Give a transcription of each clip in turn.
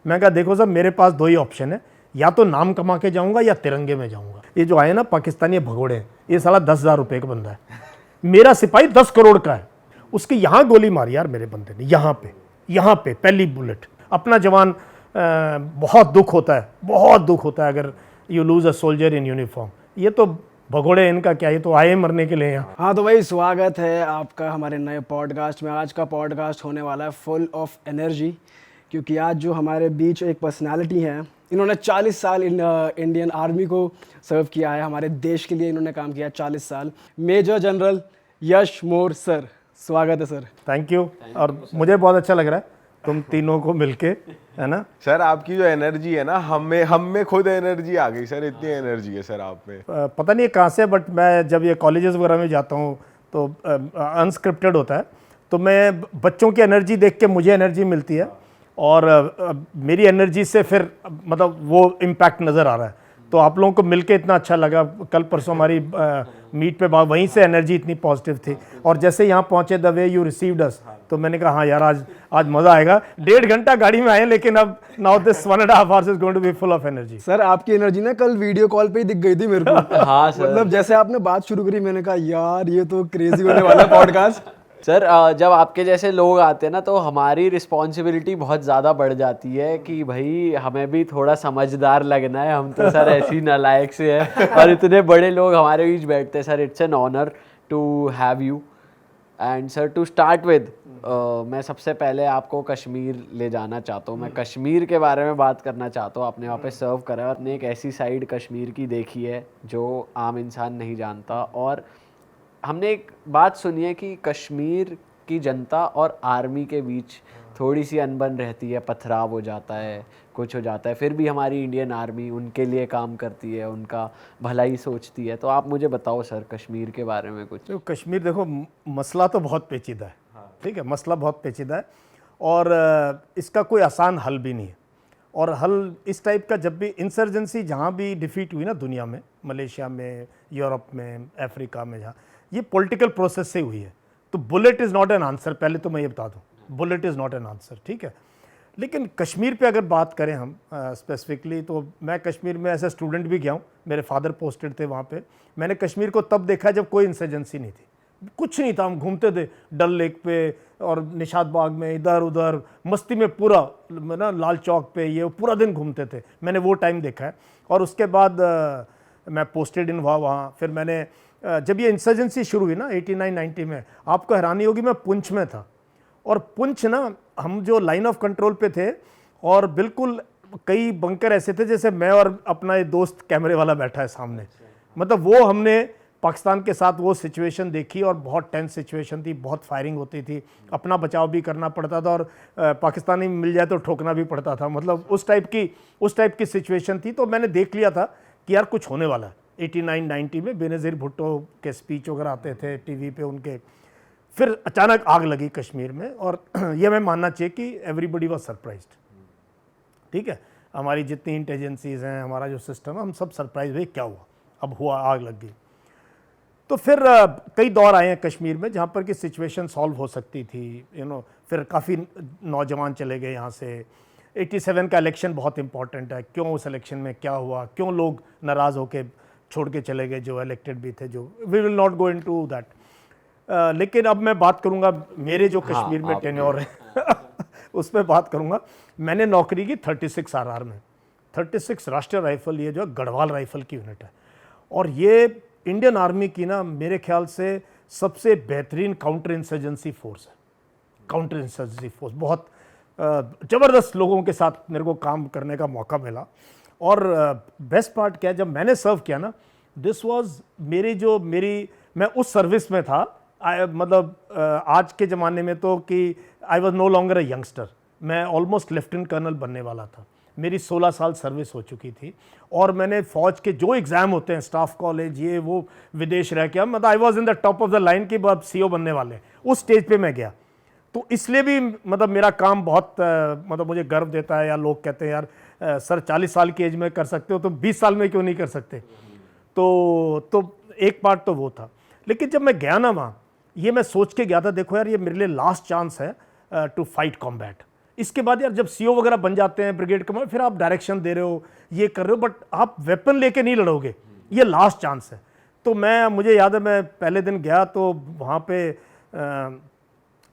मैं कहा देखो सर मेरे पास 2 ही ऑप्शन है, या तो नाम कमा के जाऊंगा या तिरंगे में जाऊंगा। ये जो आए ना पाकिस्तानी भगोड़े हैं, ये साला 10,000 रुपये का बंदा है, मेरा सिपाही 10 करोड़ का है, उसकी यहाँ गोली मारी यार मेरे बंदे ने, यहाँ पे पहली बुलेट। अपना जवान बहुत दुख होता है, बहुत दुख होता है अगर you lose a soldier in uniform. ये तो भगोड़े इनका क्या, ये तो आए मरने के लिए यहाँ। हाँ तो भाई स्वागत है आपका हमारे नए पॉडकास्ट में। आज का पॉडकास्ट होने वाला है फुल ऑफ एनर्जी, क्योंकि आज जो हमारे बीच एक पर्सनालिटी है, इन्होंने 40 साल इंडियन आर्मी को सर्व किया है, हमारे देश के लिए इन्होंने काम किया 40 साल। मेजर जनरल यश मोर सर, स्वागत है सर। Thank you. और मुझे बहुत अच्छा लग रहा है तुम तीनों को मिलके, है ना सर। आपकी जो एनर्जी है ना, हम में खुद एनर्जी आ गई सर, इतनी एनर्जी है सर आप में। पता नहीं कहाँ से, बट मैं जब ये कॉलेजेस वगैरह में जाता हूँ तो अनस्क्रिप्टेड होता है, तो मैं बच्चों की एनर्जी देख के मुझे एनर्जी मिलती है, और मेरी एनर्जी से फिर मतलब वो इम्पैक्ट नज़र आ रहा है। तो आप लोगों को मिलके इतना अच्छा लगा। कल परसों हमारी मीट पे वहीं से एनर्जी इतनी पॉजिटिव थी, और जैसे यहाँ पहुँचे द वे यू रिसीव्ड अस, तो मैंने कहा हाँ यार आज मज़ा आएगा। 1.5 घंटा गाड़ी में आए, लेकिन अब now this 1.5 hours is going to be full of energy. Sir आपकी एनर्जी ना कल वीडियो कॉल पे ही दिख गई थी मेरे को। हाँ सर। मतलब जैसे आपने बात शुरू करी, मैंने कहा यार ये तो क्रेजी होने वाला पॉडकास्ट। सर जब आपके जैसे लोग आते हैं ना, तो हमारी रिस्पॉन्सिबिलिटी बहुत ज़्यादा बढ़ जाती है कि भाई हमें भी थोड़ा समझदार लगना है। हम तो सर ऐसी नालायक से हैं, और इतने बड़े लोग हमारे बीच बैठते हैं। Sir it's an honour to have you. And sir to start with, मैं सबसे पहले आपको कश्मीर ले जाना चाहता हूँ। मैं कश्मीर के बारे में बात करना चाहता हूँ। आपने वहाँ पे सर्व करा है, आपने एक ऐसी साइड कश्मीर की देखी है जो आम इंसान नहीं जानता। और हमने एक बात सुनी है कि कश्मीर की जनता और आर्मी के बीच थोड़ी सी अनबन रहती है, पथराव हो जाता है, कुछ हो जाता है, फिर भी हमारी इंडियन आर्मी उनके लिए काम करती है, उनका भलाई सोचती है। तो आप मुझे बताओ सर कश्मीर के बारे में कुछ। तो कश्मीर देखो, मसला तो बहुत पेचीदा है, ठीक है, मसला बहुत पेचीदा है, और इसका कोई आसान हल भी नहीं है। और हल इस टाइप का, जब भी इंसर्जेंसी जहाँ भी डिफीट हुई ना दुनिया में, मलेशिया में, यूरोप में, अफ्रीका में, जहाँ ये पॉलिटिकल प्रोसेस से हुई है। तो bullet is not an answer, पहले तो मैं ये बता दूँ, bullet is not an answer, ठीक है। लेकिन कश्मीर पे अगर बात करें हम स्पेसिफिकली, तो मैं कश्मीर में एज ए स्टूडेंट भी गया हूँ, मेरे फादर पोस्टेड थे वहाँ पे। मैंने कश्मीर को तब देखा जब कोई इंसर्जेंसी नहीं थी, कुछ नहीं था। हम घूमते थे डल लेक पे और निशात बाग में, इधर उधर मस्ती में, पूरा ना लाल चौक पे, ये पूरा दिन घूमते थे। मैंने वो टाइम देखा है। और उसके बाद मैं पोस्टेड इन हुआ वहाँ। फिर मैंने जब ये इंसर्जेंसी शुरू हुई ना 89-90 में, आपको हैरानी होगी, मैं पुंछ में था। और पुंछ ना, हम जो लाइन ऑफ कंट्रोल पे थे, और बिल्कुल कई बंकर ऐसे थे जैसे मैं और अपना एक दोस्त कैमरे वाला बैठा है सामने। मतलब वो हमने पाकिस्तान के साथ वो सिचुएशन देखी, और बहुत टेंस सिचुएशन थी, बहुत फायरिंग होती थी, अपना बचाव भी करना पड़ता था, और पाकिस्तानी मिल जाए तो ठोकना भी पड़ता था। मतलब उस टाइप की सिचुएशन थी। तो मैंने देख लिया था कि यार कुछ होने वाला है। 89-90 में बेनज़ीर भुट्टो के स्पीच वगैरह आते थे टीवी पे उनके। फिर अचानक आग लगी कश्मीर में, और ये मैं मानना चाहिए कि एवरीबडी वाज सरप्राइज्ड, ठीक है। हमारी जितनी इंटेलिजेंसीज हैं, हमारा जो सिस्टम है, हम सब सरप्राइज हुए, क्या हुआ, अब हुआ, आग लग गई। तो फिर कई दौर आए हैं कश्मीर में जहाँ पर कि सिचुएशन सॉल्व हो सकती थी, फिर काफ़ी नौजवान चले गए यहाँ से। 87 का इलेक्शन बहुत इंपॉर्टेंट है, क्यों उस इलेक्शन में क्या हुआ, क्यों लोग नाराज़ होके छोड़ के चले गए, जो इलेक्टेड भी थे, जो we will not go into that. लेकिन अब मैं बात करूंगा मेरे जो कश्मीर में टेन्योर है उस पर बात करूंगा। मैंने नौकरी की 36 RR में, 36 राष्ट्रीय राइफल, ये जो गढ़वाल राइफल की यूनिट है, और ये इंडियन आर्मी की ना मेरे ख्याल से सबसे बेहतरीन काउंटर इंसर्जेंसी फोर्स है। काउंटर इंसर्जेंसी फोर्स बहुत ज़बरदस्त लोगों के साथ मेरे को काम करने का मौका मिला। और बेस्ट पार्ट क्या है, जब मैंने सर्व किया ना, दिस वाज मैं उस सर्विस में था। मतलब आज के ज़माने में तो कि I was no longer a youngster, मैं ऑलमोस्ट लेफ्टिनेंट कर्नल बनने वाला था। मेरी 16 साल सर्विस हो चुकी थी, और मैंने फ़ौज के जो एग्ज़ाम होते हैं, स्टाफ कॉलेज, ये वो, विदेश रह के, मतलब I was in the top of the line कि अब CO बनने वाले, उस स्टेज पे मैं गया। तो इसलिए भी मतलब मेरा काम बहुत मतलब मुझे गर्व देता है। या लोग कहते हैं यार सर 40 साल की एज में कर सकते हो, तो 20 साल में क्यों नहीं कर सकते। तो एक पार्ट तो वो था। लेकिन जब मैं गया ना वहाँ, ये मैं सोच के गया था, देखो यार ये मेरे लिए लास्ट चांस है टू फाइट कॉम्बैट। इसके बाद यार जब सीओ वगैरह बन जाते हैं ब्रिगेड कमांडर, फिर आप डायरेक्शन दे रहे हो, ये कर रहे हो, बट आप वेपन लेके नहीं लड़ोगे, ये लास्ट चांस है। तो मुझे याद है मैं पहले दिन गया तो वहाँ पे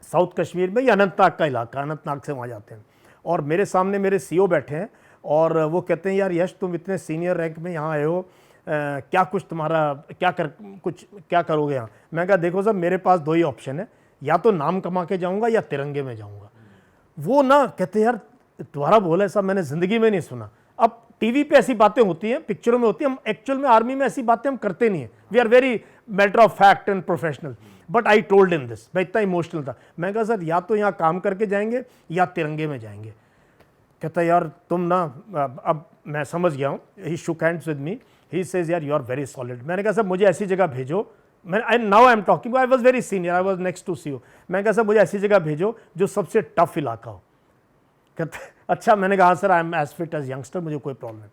साउथ कश्मीर में, ये अनंतनाग का इलाका, अनंतनाग से वहाँ जाते हैं, और मेरे सामने मेरे सीओ बैठे हैं और वो कहते हैं यार यश तुम इतने सीनियर रैंक में यहाँ आए हो, क्या कुछ तुम्हारा क्या करोगे यहाँ? मैं कहा देखो सर मेरे पास 2 ही ऑप्शन है, या तो नाम कमा के जाऊँगा या तिरंगे में जाऊँगा। वो ना कहते यार दोबारा बोला, ऐसा मैंने ज़िंदगी में नहीं सुना। अब टीवी पे ऐसी बातें होती हैं, पिक्चरों में होती हैं, हम एक्चुअल में आर्मी में ऐसी बातें हम करते नहीं हैं। We are very matter of fact and professional, but I told in this, मैं इतना इमोशनल था। मैं कहा सर या तो यहाँ काम करके जाएंगे या तिरंगे में जाएंगे। कहता यार तुम ना, अब मैं समझ गया हूँ, he shook hands with me, he says यार यू आर वेरी सॉलिड। मैंने कहा सर मुझे ऐसी जगह भेजो, now I am talking, I was very senior, I was next to CO. मैं कहा सर मुझे ऐसी जगह भेजो जो सबसे टफ इलाका हो। कहते अच्छा। मैंने कहा sir I am as fit as youngster, मुझे कोई प्रॉब्लम नहीं।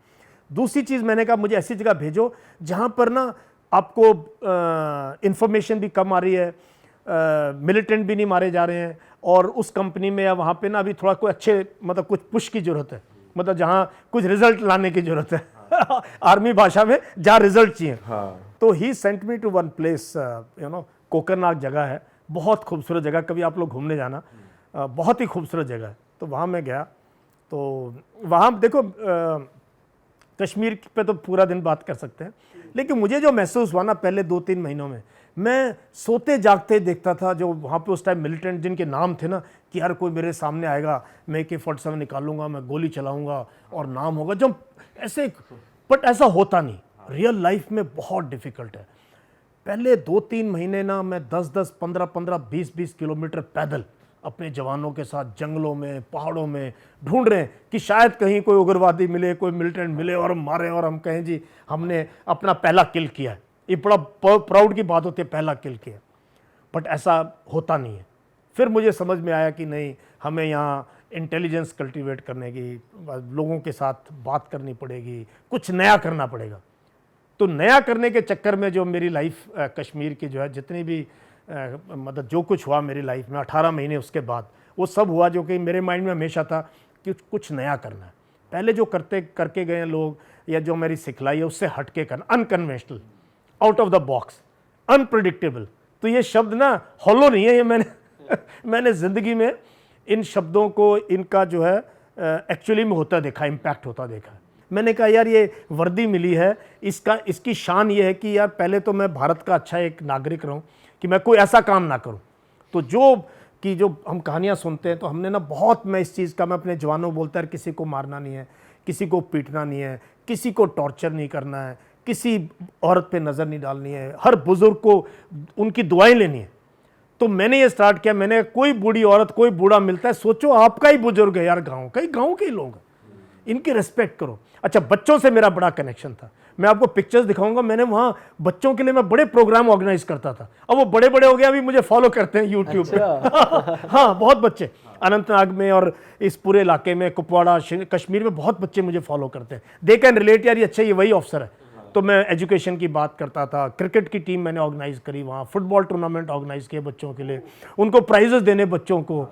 दूसरी चीज़ मैंने कहा मुझे ऐसी जगह भेजो जहाँ पर ना आपको इंफॉर्मेशन भी कम आ रही है, मिलिटेंट भी नहीं मारे जा रहे हैं, और उस कंपनी में या वहाँ पे ना अभी थोड़ा कोई अच्छे मतलब कुछ पुश की ज़रूरत है, मतलब जहाँ कुछ रिजल्ट लाने की ज़रूरत है आर्मी भाषा में जहाँ रिजल्ट चाहिए। हाँ। तो he sent me to one place, Kokernag जगह है, बहुत खूबसूरत जगह, कभी आप लोग घूमने जाना, बहुत ही खूबसूरत जगह है। तो वहाँ मैं गया, तो वहाँ देखो कश्मीर पे तो पूरा दिन बात कर सकते हैं, लेकिन मुझे जो महसूस हुआ ना पहले 2-3 महीनों में, मैं सोते जागते देखता था जो वहाँ पे उस टाइम मिलिटेंट जिनके नाम थे ना, कि यार कोई मेरे सामने आएगा, मैं AK-47 निकालूंगा, मैं गोली चलाऊंगा और नाम होगा, जब ऐसे, बट ऐसा होता नहीं। रियल लाइफ में बहुत डिफ़िकल्ट है। पहले 2-3 महीने ना मैं 10-10, 15-15, 20-20 किलोमीटर पैदल अपने जवानों के साथ जंगलों में, पहाड़ों में ढूंढ रहे हैं कि शायद कहीं कोई उग्रवादी मिले, कोई मिलिटेंट मिले और हम मारे और हम कहें जी हमने अपना पहला किल किया है। ये बड़ा प्राउड की बात होती है, पहला किल किया, बट ऐसा होता नहीं है। फिर मुझे समझ में आया कि नहीं, हमें यहाँ इंटेलिजेंस कल्टीवेट करने की, लोगों के साथ बात करनी पड़ेगी, कुछ नया करना पड़ेगा। तो नया करने के चक्कर में जो मेरी लाइफ कश्मीर की जो है, जितनी भी मतलब जो कुछ हुआ मेरी लाइफ में 18 महीने उसके बाद, वो सब हुआ जो कि मेरे माइंड में हमेशा था कि कुछ नया करना है। पहले जो करके गए लोग या जो मेरी सिखलाई है उससे हट के करना, unconventional, out of the box, unpredictable. तो ये शब्द ना हॉलो नहीं है, ये मैंने ज़िंदगी में इन शब्दों को, इनका जो है एक्चुअली में होता देखा, इम्पैक्ट होता देखा। मैंने कहा यार ये वर्दी मिली है, इसकी शान ये है कि यार पहले तो मैं भारत का अच्छा एक नागरिक रहूं, कि मैं कोई ऐसा काम ना करूं। तो जो हम कहानियां सुनते हैं, तो हमने ना बहुत, मैं इस चीज़ का, मैं अपने जवानों बोलता है किसी को मारना नहीं है, किसी को पीटना नहीं है, किसी को टॉर्चर नहीं करना है, किसी औरत पे नज़र नहीं डालनी है, हर बुज़ुर्ग को उनकी दुआएं लेनी है। तो मैंने ये स्टार्ट किया, मैंने कोई बूढ़ी औरत, कोई बूढ़ा मिलता है, सोचो आपका ही बुजुर्ग है यार, गाँव के ही लोग, इनकी रिस्पेक्ट करो। अच्छा, बच्चों से मेरा बड़ा कनेक्शन था, मैं आपको पिक्चर्स दिखाऊंगा। मैंने वहाँ बच्चों के लिए मैं बड़े प्रोग्राम ऑर्गेनाइज करता था, अब वो बड़े बड़े हो गए, अभी मुझे फॉलो करते हैं यूट्यूब पे। हाँ, बहुत बच्चे अनंतनाग में और इस पूरे इलाके में, कुपवाड़ा, कश्मीर में बहुत बच्चे मुझे फॉलो करते हैं। दे कैन रिलेट यार, ये अच्छा, ये वही ऑफिसर है। तो मैं एजुकेशन की बात करता था, क्रिकेट की टीम मैंने ऑर्गेनाइज करी वहाँ, फुटबॉल टूर्नामेंट ऑर्गेनाइज किए बच्चों के लिए, उनको प्राइजेस देने बच्चों को।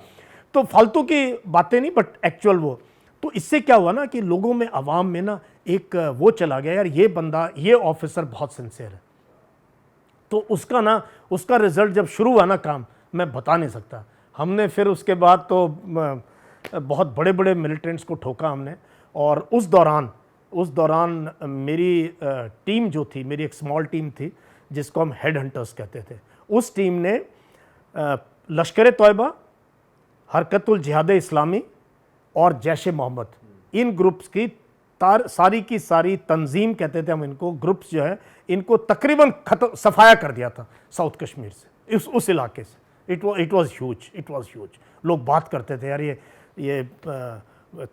तो फालतू की बातें नहीं, बट एक्चुअल वो। तो इससे क्या हुआ ना कि लोगों में, आवाम में ना एक वो चला गया, यार ये बंदा, ये ऑफिसर बहुत सिंसियर है। तो उसका रिजल्ट जब शुरू हुआ ना काम, मैं बता नहीं सकता। हमने फिर उसके बाद तो बहुत बड़े बड़े मिलिटेंट्स को ठोका हमने। और उस दौरान मेरी टीम जो थी, मेरी एक स्मॉल टीम थी जिसको हम हेड हंटर्स कहते थे, उस टीम ने लश्कर तौयबा, हरकतुल जिहाद इस्लामी और जैश मोहम्मद, इन ग्रुप्स की सारी की सारी तंजीम कहते थे हम इनको, ग्रुप्स जो है, इनको तकरीबन सफाया कर दिया था साउथ कश्मीर से, उस इलाके से। It was huge. लोग बात करते थे यार ये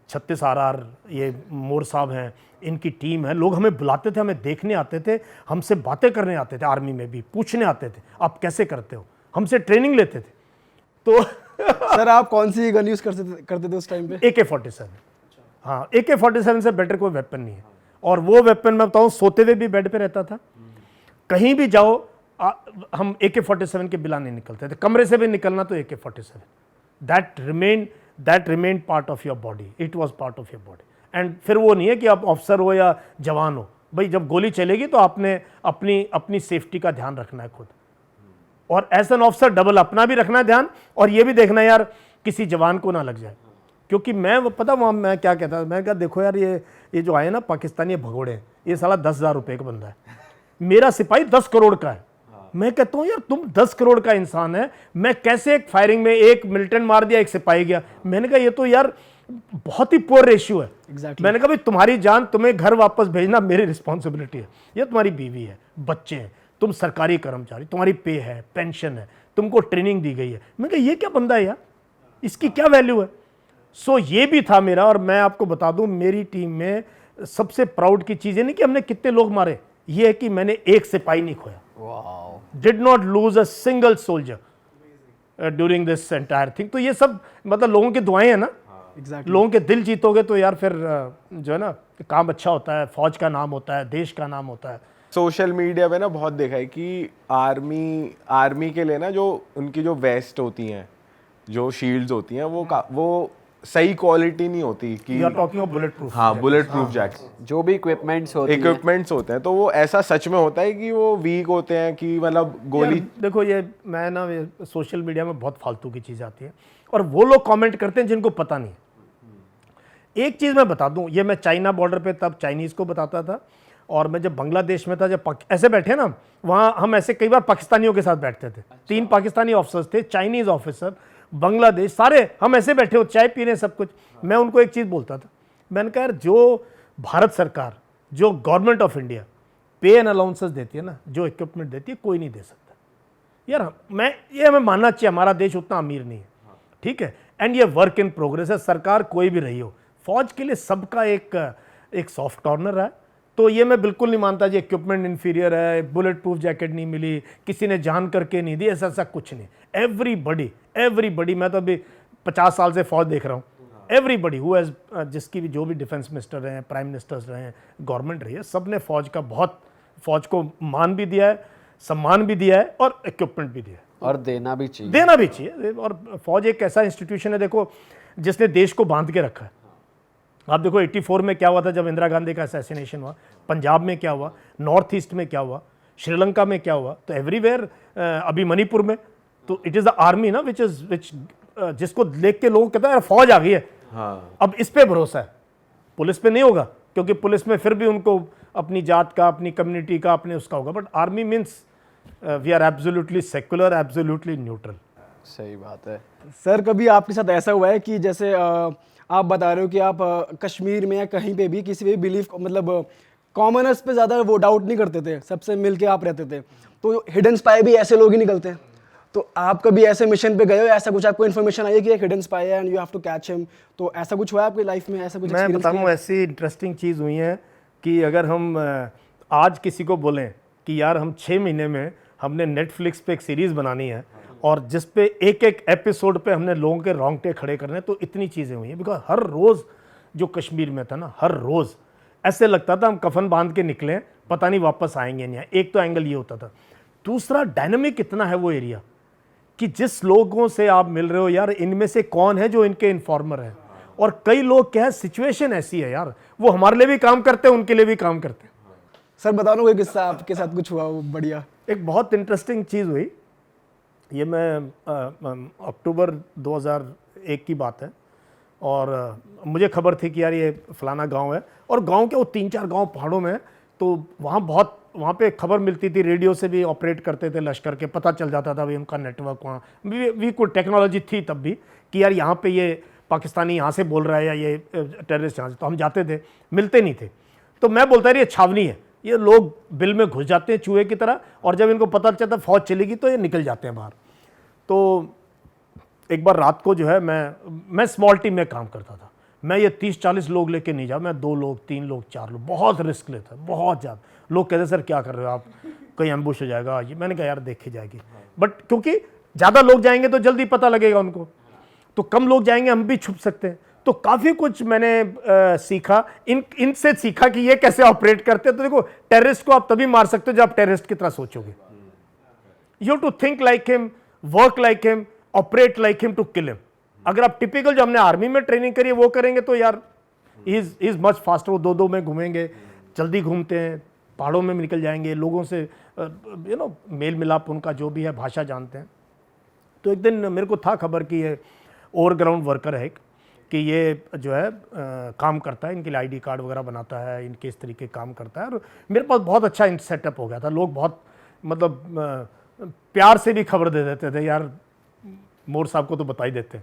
36 RR, ये मोर साहब हैं, इनकी टीम है। लोग हमें बुलाते थे, हमें देखने आते थे, हमसे बातें करने आते थे, आर्मी में भी पूछने आते थे आप कैसे करते हो, हमसे ट्रेनिंग लेते थे। तो सर आप कौन सी गन यूज़ करते थे उस टाइम पे? AK-47। हाँ, AK-47 से बेटर कोई वेपन नहीं है। और वो वेपन मैं बताऊँ, सोते हुए भी बेड पे रहता था, कहीं भी जाओ हम AK-47 के बिना नहीं निकलते थे, कमरे से भी निकलना तो AK-47। That remain that remain part of your body, it was part of your body. And फिर वो नहीं है कि आप ऑफिसर हो या जवान हो, भाई जब गोली चलेगी तो आपने अपनी सेफ्टी का ध्यान रखना है खुद, और एज एन ऑफिसर डबल अपना भी रखना है ध्यान, और ये भी देखना है यार किसी जवान को ना लग जाए। क्योंकि मैं पता वहाँ मैं क्या कहता था, मैं कहा देखो यार ये जो आए ना पाकिस्तानी भगोड़े, ये साला 10,000 रुपये का बंदा है, मेरा सिपाही 10 करोड़ का है। मैं कहता हूँ यार तुम 10 करोड़ का इंसान है, मैं कैसे एक फायरिंग में एक मिलिटेंट मार दिया, एक सिपाही गया। मैंने कहा ये तो यार बहुत ही पुअर रेशियो है। Exactly. मैंने कहा भाई तुम्हारी जान तुम्हें घर वापस भेजना मेरी रिस्पॉन्सिबिलिटी है, ये तुम्हारी बीवी है, बच्चे हैं, तुम सरकारी कर्मचारी, तुम्हारी पे है, पेंशन है, तुमको ट्रेनिंग दी गई है। मैं कहा ये क्या बंदा है यार, इसकी क्या वैल्यू है। सो ये भी था मेरा। और मैं आपको बता दूं मेरी टीम में सबसे प्राउड की चीज़ है नहीं कि हमने कितने लोग मारे, ये है कि मैंने एक सिपाही नहीं खोया, did not lose a single soldier during this entire thing. तो ये सब मतलब लोगों की दुआएं हैं ना। Exactly. लोगों के दिल जीतोगे तो यार फिर जो है ना काम अच्छा होता है, फौज का नाम होता है, देश का नाम होता है। सोशल मीडिया पे ना बहुत देखा है कि आर्मी के लिए ना जो उनकी जो वेस्ट होती हैं, जो शील्ड्स होती हैं, वो सही क्वालिटी नहीं होती कि we are talking of bullet proof. हाँ, बुलेट प्रूफ जैकेट, जो भी इक्विपमेंट्स होते हैं, इक्विपमेंट्स होते हैं, तो वो ऐसा सच में होता है कि वो वीक होते हैं कि मतलब गोली। देखो ये मैं ना सोशल मीडिया में बहुत फालतू की चीज़ आती है और वो लोग कमेंट करते हैं जिनको पता नहीं। एक चीज़ मैं बता दूं, ये मैं चाइना बॉर्डर पे तब चाइनीज़ को बताता था, और मैं जब बांग्लादेश में था, जब ऐसे बैठे ना वहाँ, हम ऐसे कई बार पाकिस्तानियों के साथ बैठते थे। 3 पाकिस्तानी ऑफिसर्स थे, चाइनीज़ ऑफिसर, बांग्लादेश, सारे हम ऐसे बैठे हो, चाय पी रहे सब कुछ। मैं उनको एक चीज़ बोलता था, मैंने कहा यार जो भारत सरकार, जो गवर्नमेंट ऑफ इंडिया पे एंड अलाउंसेस देती है ना, जो इक्विपमेंट देती है, कोई नहीं दे सकता यार। ये हमें मानना चाहिए, हमारा देश उतना अमीर नहीं है, ठीक है। एंड ये वर्क इन प्रोग्रेस है, सरकार कोई भी रही हो, फौज के लिए सबका एक सॉफ्ट कॉर्नर है। तो ये मैं बिल्कुल नहीं मानता जी इक्विपमेंट इन्फीरियर है, बुलेट प्रूफ जैकेट नहीं मिली, किसी ने जान करके नहीं दी, ऐसा कुछ नहीं। एवरीबडी, मैं तो अभी 50 साल से फौज देख रहा हूँ, एवरीबडी हु हैज़, जिसकी भी जो भी डिफेंस मिनिस्टर रहे हैं, प्राइम मिनिस्टर्स रहे हैं, गवर्नमेंट रही है, सब ने फौज को मान भी दिया है, सम्मान भी दिया है और इक्विपमेंट भी दिया है, और देना भी चाहिए। और फौज एक ऐसा इंस्टीट्यूशन है देखो जिसने देश को बांध के रखा है। आप देखो 84 में क्या हुआ था जब इंदिरा गांधी का असैसिनेशन हुआ, पंजाब में क्या हुआ, नॉर्थ ईस्ट में क्या हुआ, श्रीलंका में क्या हुआ, तो एवरीवेयर, अभी मणिपुर में, तो इट इज़ द आर्मी ना विच जिसको देख के लोग कहते हैं फौज आ गई है। हाँ। अब इस पे भरोसा है, पुलिस पे नहीं होगा, क्योंकि पुलिस में फिर भी उनको अपनी जात का, अपनी कम्युनिटी का, अपने उसका होगा, but army means we are absolutely secular, absolutely neutral. सही बात है। सर कभी आपके साथ ऐसा हुआ है कि जैसे आप बता रहे हो कि आप कश्मीर में या कहीं पे भी किसी भी बिलीफ, मतलब कॉमनर्स पे ज़्यादा वो डाउट नहीं करते थे, सबसे मिल के आप रहते थे, तो हिडन स्पाई भी ऐसे लोग ही निकलते। तो आप कभी ऐसे मिशन पे गए हो, ऐसा कुछ आपको इन्फॉर्मेशन आई है कि एक हिडन स्पाई है and you have to catch him, तो ऐसा कुछ हुआ है आपकी लाइफ में, ऐसा कुछ? मैं बताऊँ ऐसी इंटरेस्टिंग चीज़ हुई है कि अगर हम आज किसी को बोलें कि यार हम 6 महीने में हमने नेटफ्लिक्स पे एक सीरीज़ बनानी है और जिस पे एक एपिसोड पे हमने लोगों के रोंगटे खड़े करने, तो इतनी चीज़ें हुई हैं। बिकॉज हर रोज़ जो कश्मीर में था ना, हर रोज़ ऐसे लगता था हम कफन बांध के निकलें, पता नहीं वापस आएंगे नहीं। एक तो एंगल ये होता था, दूसरा डायनामिक इतना है वो एरिया कि जिस लोगों से आप मिल रहे हो यार, इनमें से कौन है जो इनके इन्फॉर्मर हैं, और कई लोग क्या है, सिचुएशन ऐसी है यार, वो हमारे लिए भी काम करते हैं, उनके लिए भी काम करते हैं। सर बताओ ना कोई किस्सा आपके साथ कुछ हुआ वो बढ़िया। एक बहुत इंटरेस्टिंग चीज़ हुई, ये मैं अक्टूबर 2001 की बात है, और मुझे खबर थी कि यार ये फलाना गांव है, और गांव के वो 3-4 गांव पहाड़ों में, तो वहाँ पे खबर मिलती थी, रेडियो से भी ऑपरेट करते थे लश्कर के, पता चल जाता था भाई उनका नेटवर्क वहाँ वी कोई टेक्नोलॉजी थी तब भी कि यार यहाँ पे ये पाकिस्तानी यहाँ से बोल रहा है या ये टेररिस्ट यहाँ से, तो हम जाते थे, मिलते नहीं थे। तो मैं बोलता है ये छावनी है, ये लोग बिल में घुस जाते हैं चूहे की तरह, और जब इनको पता चलता फौज चलेगी तो ये निकल जाते हैं बाहर। तो एक बार रात को जो है, मैं स्मॉल टीम में काम करता था, मैं ये 30-40 लोग लेके नहीं जा, मैं 2 लोग 3 लोग 4 लोग, बहुत रिस्क लेता, बहुत ज़्यादा। लोग कहते सर क्या कर रहे हो आप, कहीं एम्बुश हो जाएगा ये, मैंने कहा यार देखी जाएगी, बट क्योंकि ज़्यादा लोग जाएंगे तो जल्दी पता लगेगा उनको, तो कम लोग जाएंगे हम भी छुप सकते हैं। तो काफ़ी कुछ मैंने सीखा, इनसे सीखा कि ये कैसे ऑपरेट करते हैं। तो देखो टेररिस्ट को आप तभी मार सकते हो जब आप टेररिस्ट की तरह सोचोगे, you have to think like him, work like him, operate like him to kill him. अगर आप टिपिकल जो हमने आर्मी में ट्रेनिंग करी है वो करेंगे तो यार इज मच फास्टर। वो 2-2 में घूमेंगे, जल्दी घूमते हैं, पहाड़ों में निकल जाएंगे, लोगों से मेल मिलाप उनका जो भी है, भाषा जानते हैं। तो एक दिन मेरे को था खबर कि ये ओवरग्राउंड वर्कर है कि ये जो है काम करता है, इनके लिए ID कार्ड वगैरह बनाता है, इनके इस तरीके काम करता है। और मेरे पास बहुत अच्छा सेटअप हो गया था, लोग बहुत मतलब प्यार से भी खबर दे देते थे, यार मोर साहब को तो बता ही देते।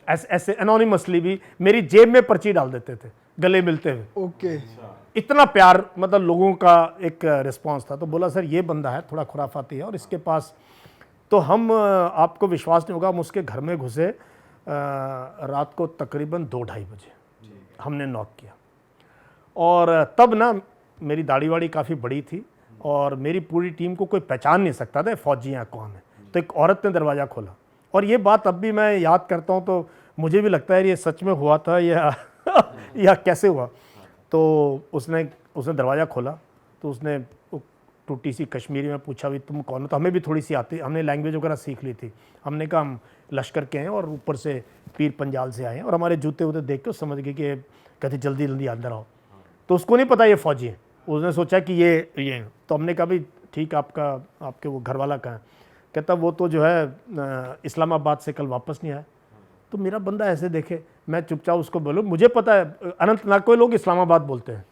ऐसे एनोनिमसली भी मेरी जेब में पर्ची डाल देते थे गले मिलते हुए। ओके। इतना प्यार, मतलब लोगों का एक रिस्पांस था। तो बोला सर ये बंदा है थोड़ा खुराफाती है और इसके पास, तो हम आपको विश्वास नहीं होगा, हम उसके घर में घुसे रात को तकरीबन 2-2:30 बजे हमने नॉक किया। और तब ना मेरी दाढ़ी वाड़ी काफ़ी बड़ी थी और मेरी पूरी टीम को कोई पहचान नहीं सकता था फौजी हैं कौन है। तो एक औरत ने दरवाज़ा खोला और ये बात अब भी मैं याद करता हूँ तो मुझे भी लगता है ये सच में हुआ था या कैसे हुआ। तो उसने दरवाज़ा खोला तो उसने टूटी सी कश्मीरी में पूछा भी तुम कौन हो। तो हमें भी थोड़ी सी आती, हमने लैंग्वेज वगैरह सीख ली थी। हमने कहा हम लश्कर के हैं और ऊपर से पीर पंजाल से आए हैं। और हमारे जूते वूते देख के समझ गए कि कहते जल्दी जल्दी अंदर आओ। तो उसको नहीं पता ये फ़ौजी है, उसने सोचा कि ये। तो हमने कहा भी ठीक, आपके वो घर वाला कहाँ है? कहता वो तो जो है इस्लामाबाद से कल वापस नहीं आया। तो मेरा बंदा ऐसे देखे, मैं चुपचाप उसको बोलूँ मुझे पता है अनंतनाग को लोग इस्लामाबाद बोलते हैं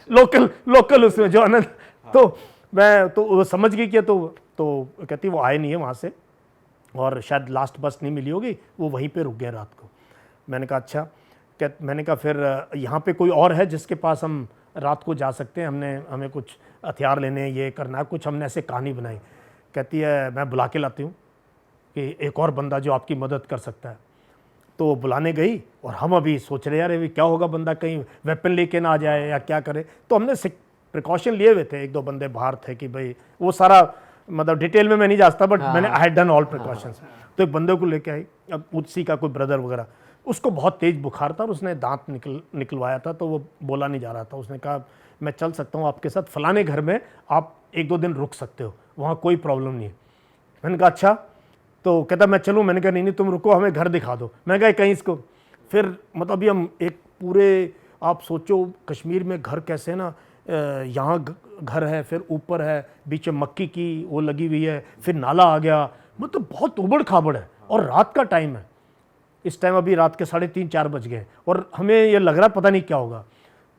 लोकल उसमें जो अनंत। तो मैं तो वो समझ गई कि तो कहती वो आए नहीं है वहाँ से और शायद लास्ट बस नहीं मिली होगी, वो वहीं पे रुक गए रात को। मैंने कहा अच्छा। मैंने कहा फिर यहाँ पे कोई और है जिसके पास हम रात को जा सकते हैं? हमें कुछ हथियार लेने हैं, ये करना है कुछ। हमने ऐसे कहानी बनाई। कहती है मैं बुला के लाती हूँ कि एक और बंदा जो आपकी मदद कर सकता है। तो वो बुलाने गई और हम अभी सोच रहे यार अभी क्या होगा, बंदा कहीं वेपन लेके ना आ जाए या क्या करे। तो हमने प्रिकॉशन लिए हुए थे, 1-2 बंदे बाहर थे कि भाई वो सारा मतलब डिटेल में मैं नहीं जानता, बट मैंने I had done all precautions. तो एक बंदे को लेके आई, अब उसी का कोई ब्रदर वगैरह, उसको बहुत तेज़ बुखार था और उसने दांत निकलवाया था तो वो बोला नहीं जा रहा था। उसने कहा मैं चल सकता हूँ आपके साथ फलाने घर में, आप 1-2 दिन रुक सकते हो, वहाँ कोई प्रॉब्लम नहीं है। मैंने कहा अच्छा। तो कहता मैं चलूँ? मैंने कहा नहीं तुम रुको, हमें घर दिखा दो। मैंने कहा कहीं इसको। फिर मतलब अभी हम एक पूरे, आप सोचो कश्मीर में घर कैसे ना, यहाँ घर है, फिर ऊपर है, बीच में मक्की की वो लगी हुई है, फिर नाला आ गया, मतलब बहुत उबड़ खाबड़ है और रात का टाइम है। इस टाइम अभी रात के 3:30-4 बज गए और हमें ये लग रहा पता नहीं क्या होगा।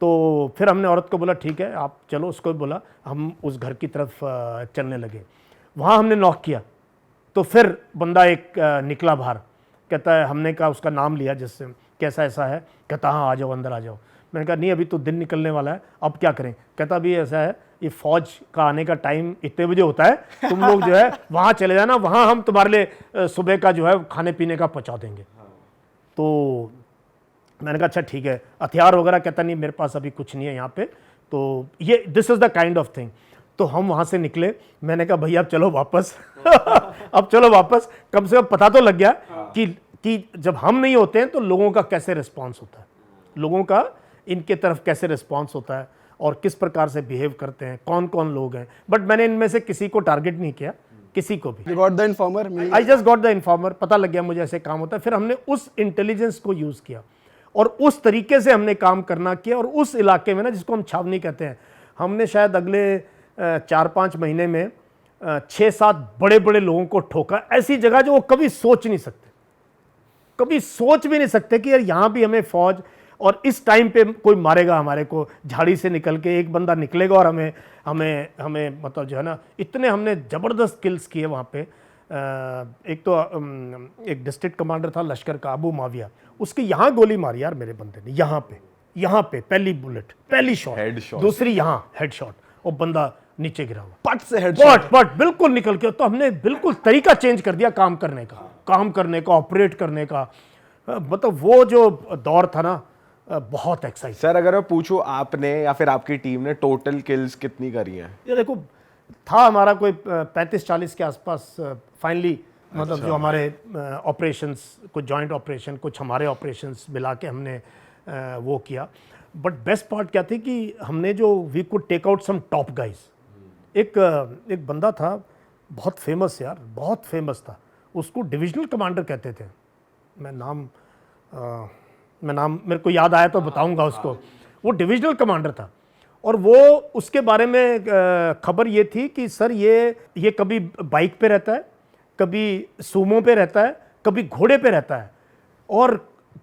तो फिर हमने औरत को बोला ठीक है आप चलो, उसको भी बोला, हम उस घर की तरफ चलने लगे। वहाँ हमने नॉक किया तो फिर बंदा एक निकला बाहर। कहता है, हमने कहा उसका नाम लिया जिससे, कैसा ऐसा है? कहता हाँ आ जाओ अंदर आ जाओ। मैंने कहा नहीं अभी तो दिन निकलने वाला है, अब क्या करें? कहता अभी ऐसा है, ये फौज का आने का टाइम इतने बजे होता है, तुम लोग जो है वहाँ चले जाना, वहाँ हम तुम्हारे लिए सुबह का जो है खाने पीने का पहुँचा देंगे। तो मैंने कहा अच्छा ठीक है, हथियार वगैरह? कहता नहीं मेरे पास अभी कुछ नहीं है यहाँ पे। तो ये this is the kind of thing. तो हम वहाँ से निकले। मैंने कहा भैया अब चलो वापस अब चलो वापस, कम से कम पता तो लग गया कि जब हम नहीं होते हैं तो लोगों का कैसे रिस्पांस होता है, लोगों का इनके तरफ कैसे रिस्पांस होता है और किस प्रकार से बिहेव करते हैं, कौन कौन लोग हैं। बट मैंने इनमें से किसी को टारगेट नहीं किया, किसी को भी। You got the informer? I just got the informer, पता लग गया मुझे ऐसे काम होता है। फिर हमने उस इंटेलिजेंस को यूज़ किया और उस तरीके से हमने काम करना किया। और उस इलाके में ना, जिसको हम छावनी कहते हैं, हमने शायद अगले 4-5 महीने में 6-7 बड़े बड़े लोगों को ठोका। ऐसी जगह जो वो कभी सोच नहीं सकते, कभी सोच भी नहीं सकते कि यार यहाँ भी हमें फौज, और इस टाइम पे कोई मारेगा हमारे को, झाड़ी से निकल के एक बंदा निकलेगा और हमें मतलब जो है ना, इतने हमने ज़बरदस्त किल्स किए वहाँ पे। एक तो एक डिस्ट्रिक्ट कमांडर था लश्कर का, अबू माविया, उसकी यहाँ गोली मारी यार मेरे बंदे ने, यहाँ पे पहली बुलेट, पहली शॉट, दूसरी यहाँ हेड शॉट, और बंदा नीचे गिरा हुआ, पट से हेडशॉट, पट बिल्कुल निकल के। तो हमने बिल्कुल तरीका चेंज कर दिया काम करने का, ऑपरेट करने का। मतलब वो जो दौर था ना, बहुत एक्साइटिंग। सर अगर मैं पूछूं, आपने या फिर आपकी टीम ने टोटल किल्स कितनी करी हैं? ये देखो, था हमारा कोई 35-40 के आसपास फाइनली। मतलब जो हमारे ऑपरेशंस, कुछ जॉइंट ऑपरेशन, कुछ हमारे ऑपरेशंस मिला के हमने वो किया। बट बेस्ट पार्ट क्या थी कि हमने जो we could take out some top guys. एक बंदा था बहुत फेमस यार, बहुत फेमस था, उसको डिविजनल कमांडर कहते थे, मैं नाम मेरे को याद आया तो बताऊंगा उसको। वो डिविजनल कमांडर था और वो उसके बारे में खबर ये थी कि सर ये कभी बाइक पे रहता है, कभी सूमो पे रहता है, कभी घोड़े पे रहता है और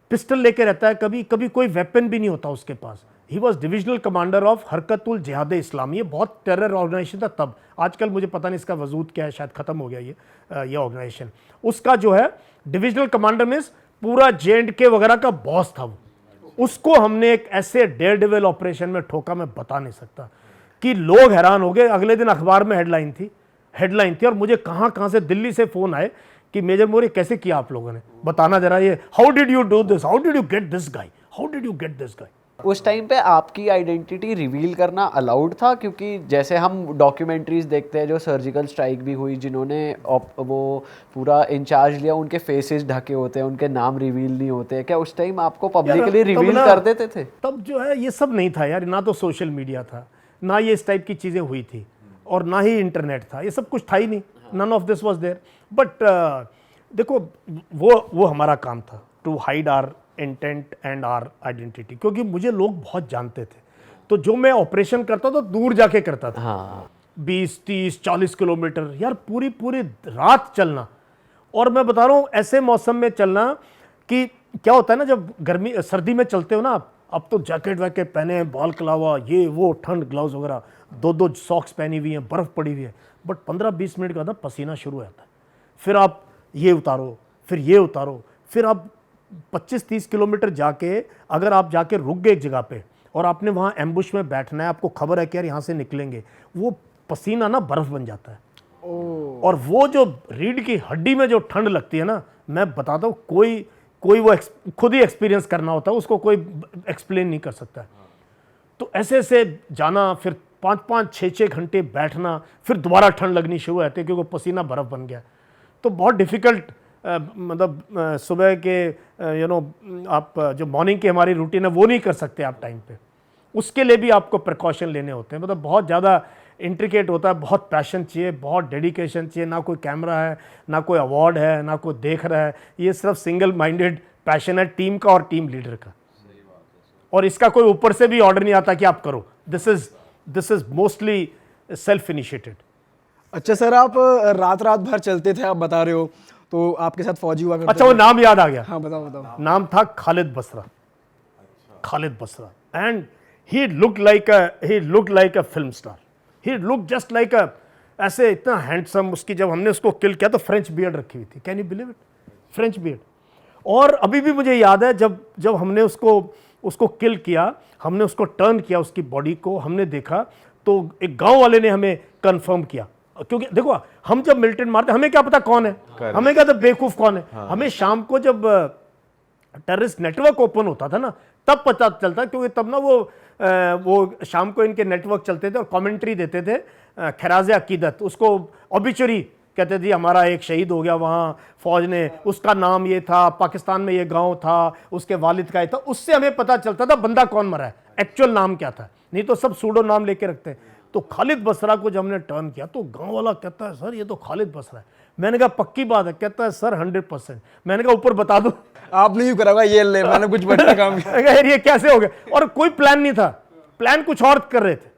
पिस्टल लेके रहता है, कभी कभी कोई वेपन भी नहीं होता उसके पास। He was divisional commander of Harkatul Jihad Islami. ये बहुत टेरर ऑर्गेनाइजेशन था तब, आजकल मुझे पता नहीं इसका वजूद क्या है, शायद ख़त्म हो गया ये ऑर्गेनाइजेशन। उसका जो है डिविजनल कमांडर मीन्स पूरा J&K वगैरह का बॉस था वो। उसको हमने एक ऐसे डेयर डेविल ऑपरेशन में ठोका, मैं बता नहीं सकता, कि लोग हैरान हो गए। अगले दिन अखबार में हेडलाइन थी और मुझे कहाँ से दिल्ली से फ़ोन आए कि मेजर मौर्य कैसे किया आप लोगों ने, बताना जरा ये, how did you do this, how did you get this guy, how did you get this guy. उस टाइम पे आपकी आइडेंटिटी रिवील करना अलाउड था? क्योंकि जैसे हम डॉक्यूमेंट्रीज देखते हैं जो सर्जिकल स्ट्राइक भी हुई, जिन्होंने वो पूरा इंचार्ज लिया, उनके फेसेस ढके होते हैं, उनके नाम रिवील नहीं होते। क्या उस टाइम आपको पब्लिकली रिवील कर देते थे? तब जो है ये सब नहीं था यार, ना तो सोशल मीडिया था, ना ये इस टाइप की चीज़ें हुई थी, और ना ही इंटरनेट था, ये सब कुछ था ही नहीं। None of this was there. But देखो वो हमारा काम था, to hide our intent and our identity, क्योंकि मुझे लोग बहुत जानते थे। तो जो मैं ऑपरेशन करता था दूर जाके करता था। हाँ। 20, 30, 40 किलोमीटर यार, पूरी रात चलना। और मैं बता रहा हूँ ऐसे मौसम में चलना कि क्या होता है ना, जब सर्दी में चलते हो ना आप, अब तो जैकेट वैकेट पहने हैं, बाल कलावा, ये वो, ठंड, ग्लव्स वगैरह, 2 सॉक्स पहनी हुई हैं, बर्फ़ पड़ी हुई है, बट 15-20 मिनट के बाद पसीना शुरू हो जाता है। फिर आप ये उतारो, फिर ये उतारो, फिर आप 25-30 किलोमीटर जाके अगर आप जाके रुक गए एक जगह पे और आपने वहाँ एम्बुश में बैठना है, आपको खबर है कि यार यहाँ से निकलेंगे, वो पसीना ना बर्फ़ बन जाता है। और वो जो रीढ़ की हड्डी में जो ठंड लगती है ना, मैं बताता हूँ, कोई वो खुद ही एक्सपीरियंस करना होता है, उसको कोई एक्सप्लेन नहीं कर सकता है। तो ऐसे ऐसे जाना, फिर 5-5, 6-6 घंटे बैठना, फिर दोबारा ठंड लगनी शुरू होती है क्योंकि पसीना बर्फ़ बन गया। तो बहुत डिफ़िकल्ट, मतलब सुबह के आप जो मॉर्निंग की हमारी रूटीन है वो नहीं कर सकते आप टाइम पे, उसके लिए भी आपको प्रिकॉशन लेने होते हैं। मतलब बहुत ज़्यादा इंट्रिकेट होता है, बहुत पैशन चाहिए, बहुत डेडिकेशन चाहिए। ना कोई कैमरा है, ना कोई अवार्ड है, ना कोई देख रहा है, ये सिर्फ सिंगल माइंडेड पैशन है टीम का और टीम लीडर का। और इसका कोई ऊपर से भी ऑर्डर नहीं आता कि आप करो, this is mostly self initiated. अच्छा सर, आप रात भर चलते थे, आप बता रहे हो, तो आपके साथ फौजी हुआ करते अच्छा, वो नाम याद आ गया। हाँ बताओ। नाम था Khalid Basra. Khalid Basra, and he looked like a film star. He looked just like a, ऐसे इतना हैंडसम। उसकी जब हमने उसको किल किया तो फ्रेंच बियर्ड रखी हुई थी, can you believe it, French beard. और अभी भी मुझे याद है जब हमने उसको किल किया, हमने उसको टर्न किया, उसकी बॉडी को हमने देखा, तो एक गांव वाले ने हमें कंफर्म किया, क्योंकि देखो हम जब मिलिटेंट मारते हमें क्या पता कौन है, हमें क्या पता बेवकूफ कौन है। हमें शाम को जब टेररिस्ट नेटवर्क ओपन होता था ना, तब पता चलता, क्योंकि तब ना वो शाम को इनके नेटवर्क चलते थे और कमेंट्री देते थे, खराज अकीदत, उसको ऑबिचुरी कहते थे, हमारा एक शहीद हो गया वहाँ फौज ने, उसका नाम ये था, पाकिस्तान में ये गांव था, उसके वालिद का ये था। उससे हमें पता चलता था बंदा कौन मरा है, एक्चुअल नाम क्या था, नहीं तो सब सूडो नाम लेके रखते हैं। तो खालिद बसरा को जब हमने टर्न किया तो गांव वाला कहता है सर ये तो खालिद बसरा है। मैंने कहा पक्की बात है? कहता है सर 100%। मैंने कहा ऊपर बता दो। आपने यूँ करा हुआ, ये ले मैंने कुछ बढ़िया काम किया। यार ये कैसे हो गया? और कोई प्लान नहीं था, प्लान कुछ और कर रहे थे,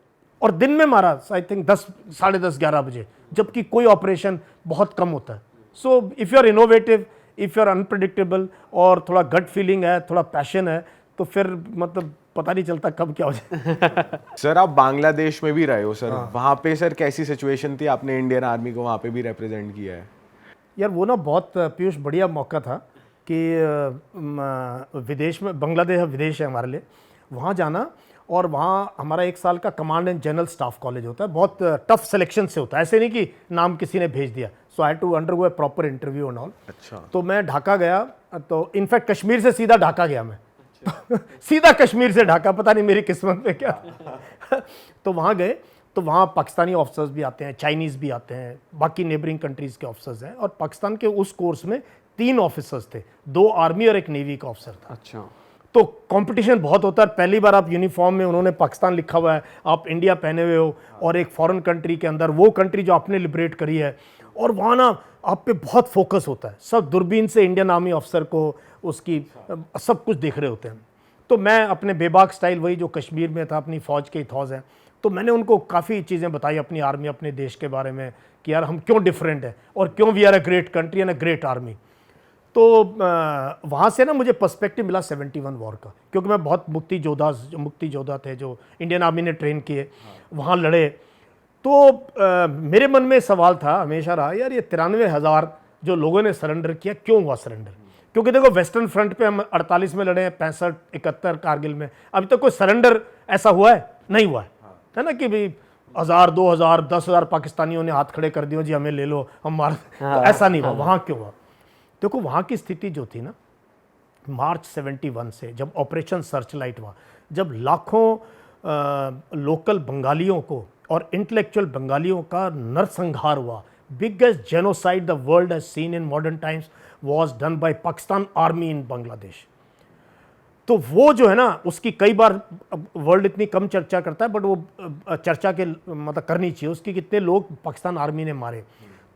और दिन में मारा आई थिंक 10, साढ़े 10, 11 बजे, जबकि कोई ऑपरेशन बहुत कम होता है। So if you are innovative, if you are unpredictable, और थोड़ा गट फीलिंग है, थोड़ा पैशन है, तो फिर मतलब पता नहीं चलता कब क्या हो जाए। सर आप बांग्लादेश में भी रहे हो सर, वहाँ पे सर कैसी सिचुएशन थी? आपने इंडियन आर्मी को वहाँ पे भी रिप्रेजेंट किया है। यार वो ना बहुत पीयूष बढ़िया मौका था कि विदेश में, बांग्लादेश विदेश है हमारे लिए, वहाँ जाना, और वहाँ हमारा 1 साल का command and general staff college होता है, बहुत टफ सिलेक्शन से होता है, ऐसे नहीं कि नाम किसी ने भेज दिया। So I had to undergo a proper interview and all. अच्छा। तो मैं ढाका गया, तो इनफैक्ट कश्मीर से सीधा ढाका गया मैं। सीधा कश्मीर से ढाका, पता नहीं मेरी किस्मत में क्या। तो वहाँ गए, तो वहाँ पाकिस्तानी ऑफिसर्स भी आते हैं, चाइनीज़ भी आते हैं, बाकी नेबरिंग कंट्रीज़ के ऑफिसर्स हैं, और पाकिस्तान के उस कोर्स में 3 ऑफिसर्स थे, 2 आर्मी और 1 नेवी का ऑफिसर था। अच्छा। तो कंपटीशन बहुत होता है, पहली बार आप यूनिफॉर्म में, उन्होंने पाकिस्तान लिखा हुआ है, आप इंडिया पहने हुए हो, और एक फॉरेन कंट्री के अंदर, वो कंट्री जो आपने लिबरेट करी है, और वहाँ ना आप पे बहुत फोकस होता है। सब दूरबीन से इंडियन आर्मी ऑफिसर को उसकी सब कुछ देख रहे होते हैं। तो मैं अपने बेबाक स्टाइल, वही जो कश्मीर में था, अपनी फ़ौज के इथॉज़ हैं, तो मैंने उनको काफ़ी चीज़ें बताई अपनी आर्मी, अपने देश के बारे में कि यार हम क्यों डिफरेंट हैं और क्यों we are a great country and a great army. तो वहाँ से ना मुझे पर्सपेक्टिव मिला 71 वॉर का, क्योंकि मैं बहुत मुक्ति योद्धा थे जो इंडियन आर्मी ने ट्रेन किए, वहाँ लड़े। तो मेरे मन में सवाल था, हमेशा रहा, यार ये 93,000 जो लोगों ने सरेंडर किया, क्यों हुआ सरेंडर? क्योंकि देखो वेस्टर्न फ्रंट पे हम 48 में लड़े हैं, 65, 71 कारगिल में, अभी तक कोई सरेंडर ऐसा हुआ है? नहीं हुआ है ना, कि भाई 1000, 2000, 10,000 पाकिस्तानियों ने हाथ खड़े कर दिए, जी हमें ले लो, हम मार। तो ऐसा नहीं हुआ। वहाँ क्यों हुआ? देखो वहाँ की स्थिति जो थी ना, मार्च 71 से जब ऑपरेशन सर्च लाइट हुआ, जब लाखों लोकल बंगालियों को और इंटेलेक्चुअल बंगालियों का नरसंहार हुआ, biggest genocide the world has seen in modern times was done by Pakistan army इन बांग्लादेश। तो वो जो है ना, उसकी कई बार वर्ल्ड इतनी कम चर्चा करता है, बट वो चर्चा के मतलब करनी चाहिए उसकी, कितने लोग पाकिस्तान आर्मी ने मारे।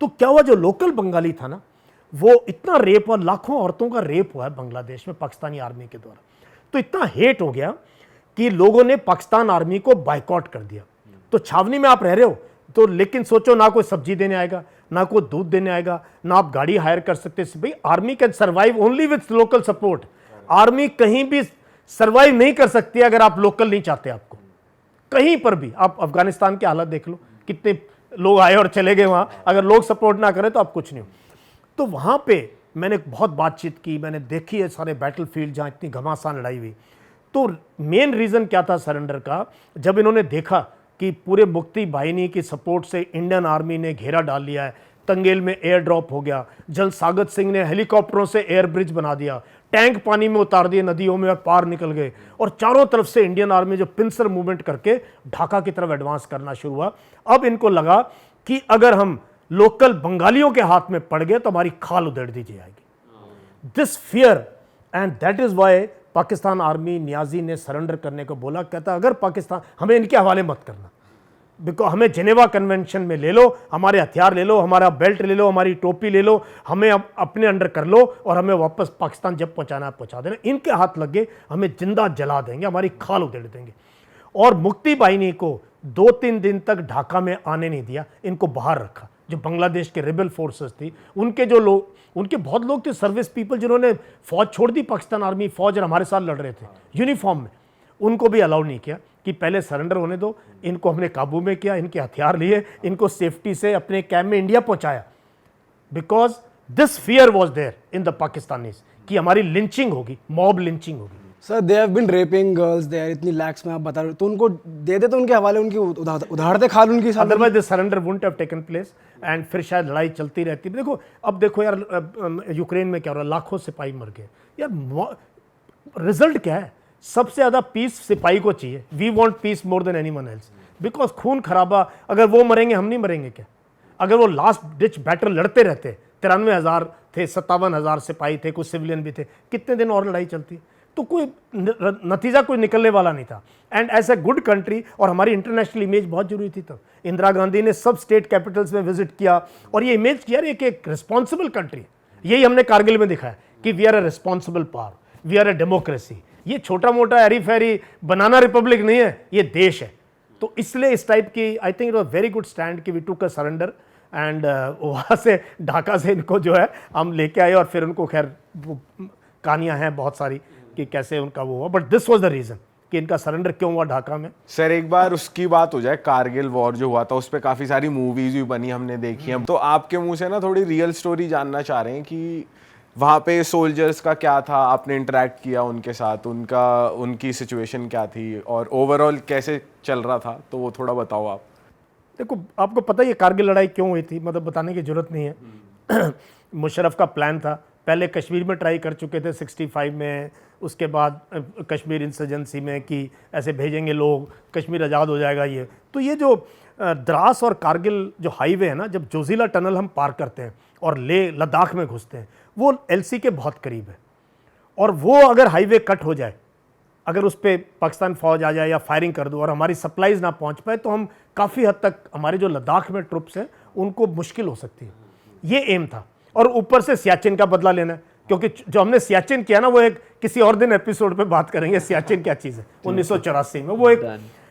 तो क्या हुआ, जो लोकल बंगाली था ना, वो इतना रेप, और लाखों औरतों का रेप हुआ है बांग्लादेश में पाकिस्तानी आर्मी के द्वारा, तो इतना हेट हो गया कि लोगों ने पाकिस्तान आर्मी को बायकॉट कर दिया। तो छावनी में आप रह रहे हो तो, लेकिन सोचो ना कोई सब्जी देने आएगा, ना कोई दूध देने आएगा, ना आप गाड़ी हायर कर सकते। भाई army can survive only with local support. Army कहीं भी सर्वाइव नहीं कर सकती अगर आप लोकल नहीं चाहते। आपको कहीं पर भी, आप अफगानिस्तान की हालत देख लो, कितने लोग आए और चले गए वहां, अगर लोग सपोर्ट ना करें तो आप कुछ नहीं हो। तो वहां पे मैंने बहुत बातचीत की, मैंने देखी है सारे बैटल फील्ड जहां इतनी घमासान लड़ाई हुई। तो मेन रीजन क्या था सरेंडर का, जब इन्होंने देखा कि पूरे मुक्ति बाहिनी की सपोर्ट से इंडियन आर्मी ने घेरा डाल लिया है, तंगेल में एयर ड्रॉप हो गया, जनरल सागत सिंह ने हेलीकॉप्टरों से एयर ब्रिज बना दिया, टैंक पानी में उतार दिए, नदियों में पार निकल गए, और चारों तरफ से इंडियन आर्मी जो पिंसर मूवमेंट करके ढाका की तरफ एडवांस करना शुरू हुआ। अब इनको लगा कि अगर हम लोकल बंगालियों के हाथ में पड़ गए तो हमारी खाल उधेड़ दी जाएगी। This fear, and that is why Pakistan army, Niazi ने सरेंडर करने को बोला। कहता अगर पाकिस्तान, हमें इनके हवाले मत करना, बिकॉज हमें जेनेवा कन्वेंशन में ले लो, हमारे हथियार ले लो, हमारा बेल्ट ले लो, हमारी टोपी ले लो, हमें अपने अंडर कर लो, और हमें वापस पाकिस्तान जब पहुंचाना है पहुंचा देना। इनके हाथ लग गए, हमें जिंदा जला देंगे, हमारी खाल उधेड़ देंगे। और मुक्ति बाहिनी को 2-3 दिन तक ढाका में आने नहीं दिया, इनको बाहर रखा। जो बांग्लादेश के रेबल फोर्सेस थी, उनके जो लोग, उनके बहुत लोग थे सर्विस पीपल जिन्होंने फौज छोड़ दी, पाकिस्तान आर्मी फौज, और हमारे साथ लड़ रहे थे यूनिफॉर्म में, उनको भी अलाउ नहीं किया कि पहले सरेंडर होने दो। इनको हमने काबू में किया, इनके हथियार लिए, इनको सेफ्टी से अपने कैंप में इंडिया पहुंचाया, because this fear was there in the Pakistanis कि हमारी लिंचिंग होगी, मॉब लिंचिंग होगी। Sir they have been raping girls there, इतनी लैक्स में आप बता रहे हो, तो उनको दे दे तो उनके हवाले, उनकी उधारते खाल उनकी, otherwise the surrender wouldn't have taken place, and फिर शायद लड़ाई चलती रहती। देखो अब देखो यार, यूक्रेन में क्या हो रहा है, लाखों सिपाही मर गए यार। रिजल्ट क्या है? सबसे ज्यादा पीस सिपाही को चाहिए। We want peace more than anyone else, because खून खराबा, अगर वो मरेंगे हम नहीं मरेंगे क्या? अगर वो लास्ट डिच बैटल लड़ते रहते, 93,000 थे, 57,000 सिपाही थे, कुछ सिविलियन भी थे, कितने दिन और लड़ाई चलती? तो कोई नतीजा कोई निकलने वाला नहीं था। And as a good country, और हमारी इंटरनेशनल इमेज बहुत जरूरी थी तब। इंदिरा गांधी ने सब स्टेट कैपिटल्स में विजिट किया और ये इमेज किया एक रिस्पॉन्सिबल कंट्री। यही हमने कारगिल में दिखाया कि we are a responsible power, we are a democracy. ये छोटा मोटा एरी फेरी बनाना रिपब्लिक नहीं है, ये देश है। तो इसलिए इस टाइप की I think it was very good stand कि we took a surrender, and वहाँ से ढाका से इनको जो है हम लेके आए, और फिर उनको खैर कहानियाँ हैं बहुत सारी कि कैसे उनका वो हुआ, but this was the reason कि इनका सरेंडर क्यों हुआ ढाका में। सर एक बार उसकी बात हो जाए, कारगिल वॉर जो हुआ था उस पर काफ़ी सारी मूवीज़ भी बनी, हमने देखी हैं, तो आपके मुंह से ना थोड़ी रियल स्टोरी जानना चाह रहे हैं कि वहाँ पे सोल्जर्स का क्या था, आपने इंटरेक्ट किया उनके साथ, उनकी सिचुएशन क्या थी, और ओवरऑल कैसे चल रहा था, तो वो थोड़ा बताओ आप। देखो आपको पता ही है कारगिल लड़ाई क्यों हुई थी, मतलब बताने की जरूरत नहीं है। मुशर्रफ का प्लान था, पहले कश्मीर में ट्राई कर चुके थे 65 में, उसके बाद कश्मीर इंसर्जेंसी में कि ऐसे भेजेंगे लोग, कश्मीर आज़ाद हो जाएगा ये। तो ये जो द्रास और कारगिल जो हाईवे है ना, जब जोजिला टनल हम पार करते हैं और ले लद्दाख में घुसते हैं, वो एलसी के बहुत करीब है, और वो अगर हाईवे कट हो जाए, अगर उस पर पाकिस्तान फौज आ जाए या फायरिंग कर दो और हमारी सप्लाईज ना पहुंच पाए, तो हम काफ़ी हद तक हमारे जो लद्दाख में ट्रुप्स हैं उनको मुश्किल हो सकती है। ये एम था। और ऊपर से सियाचिन का बदला लेना है, क्योंकि जो हमने सियाचिन किया ना, वो एक किसी और दिन एपिसोड पे बात करेंगे सियाचिन क्या चीज़ है 1984 में। वो एक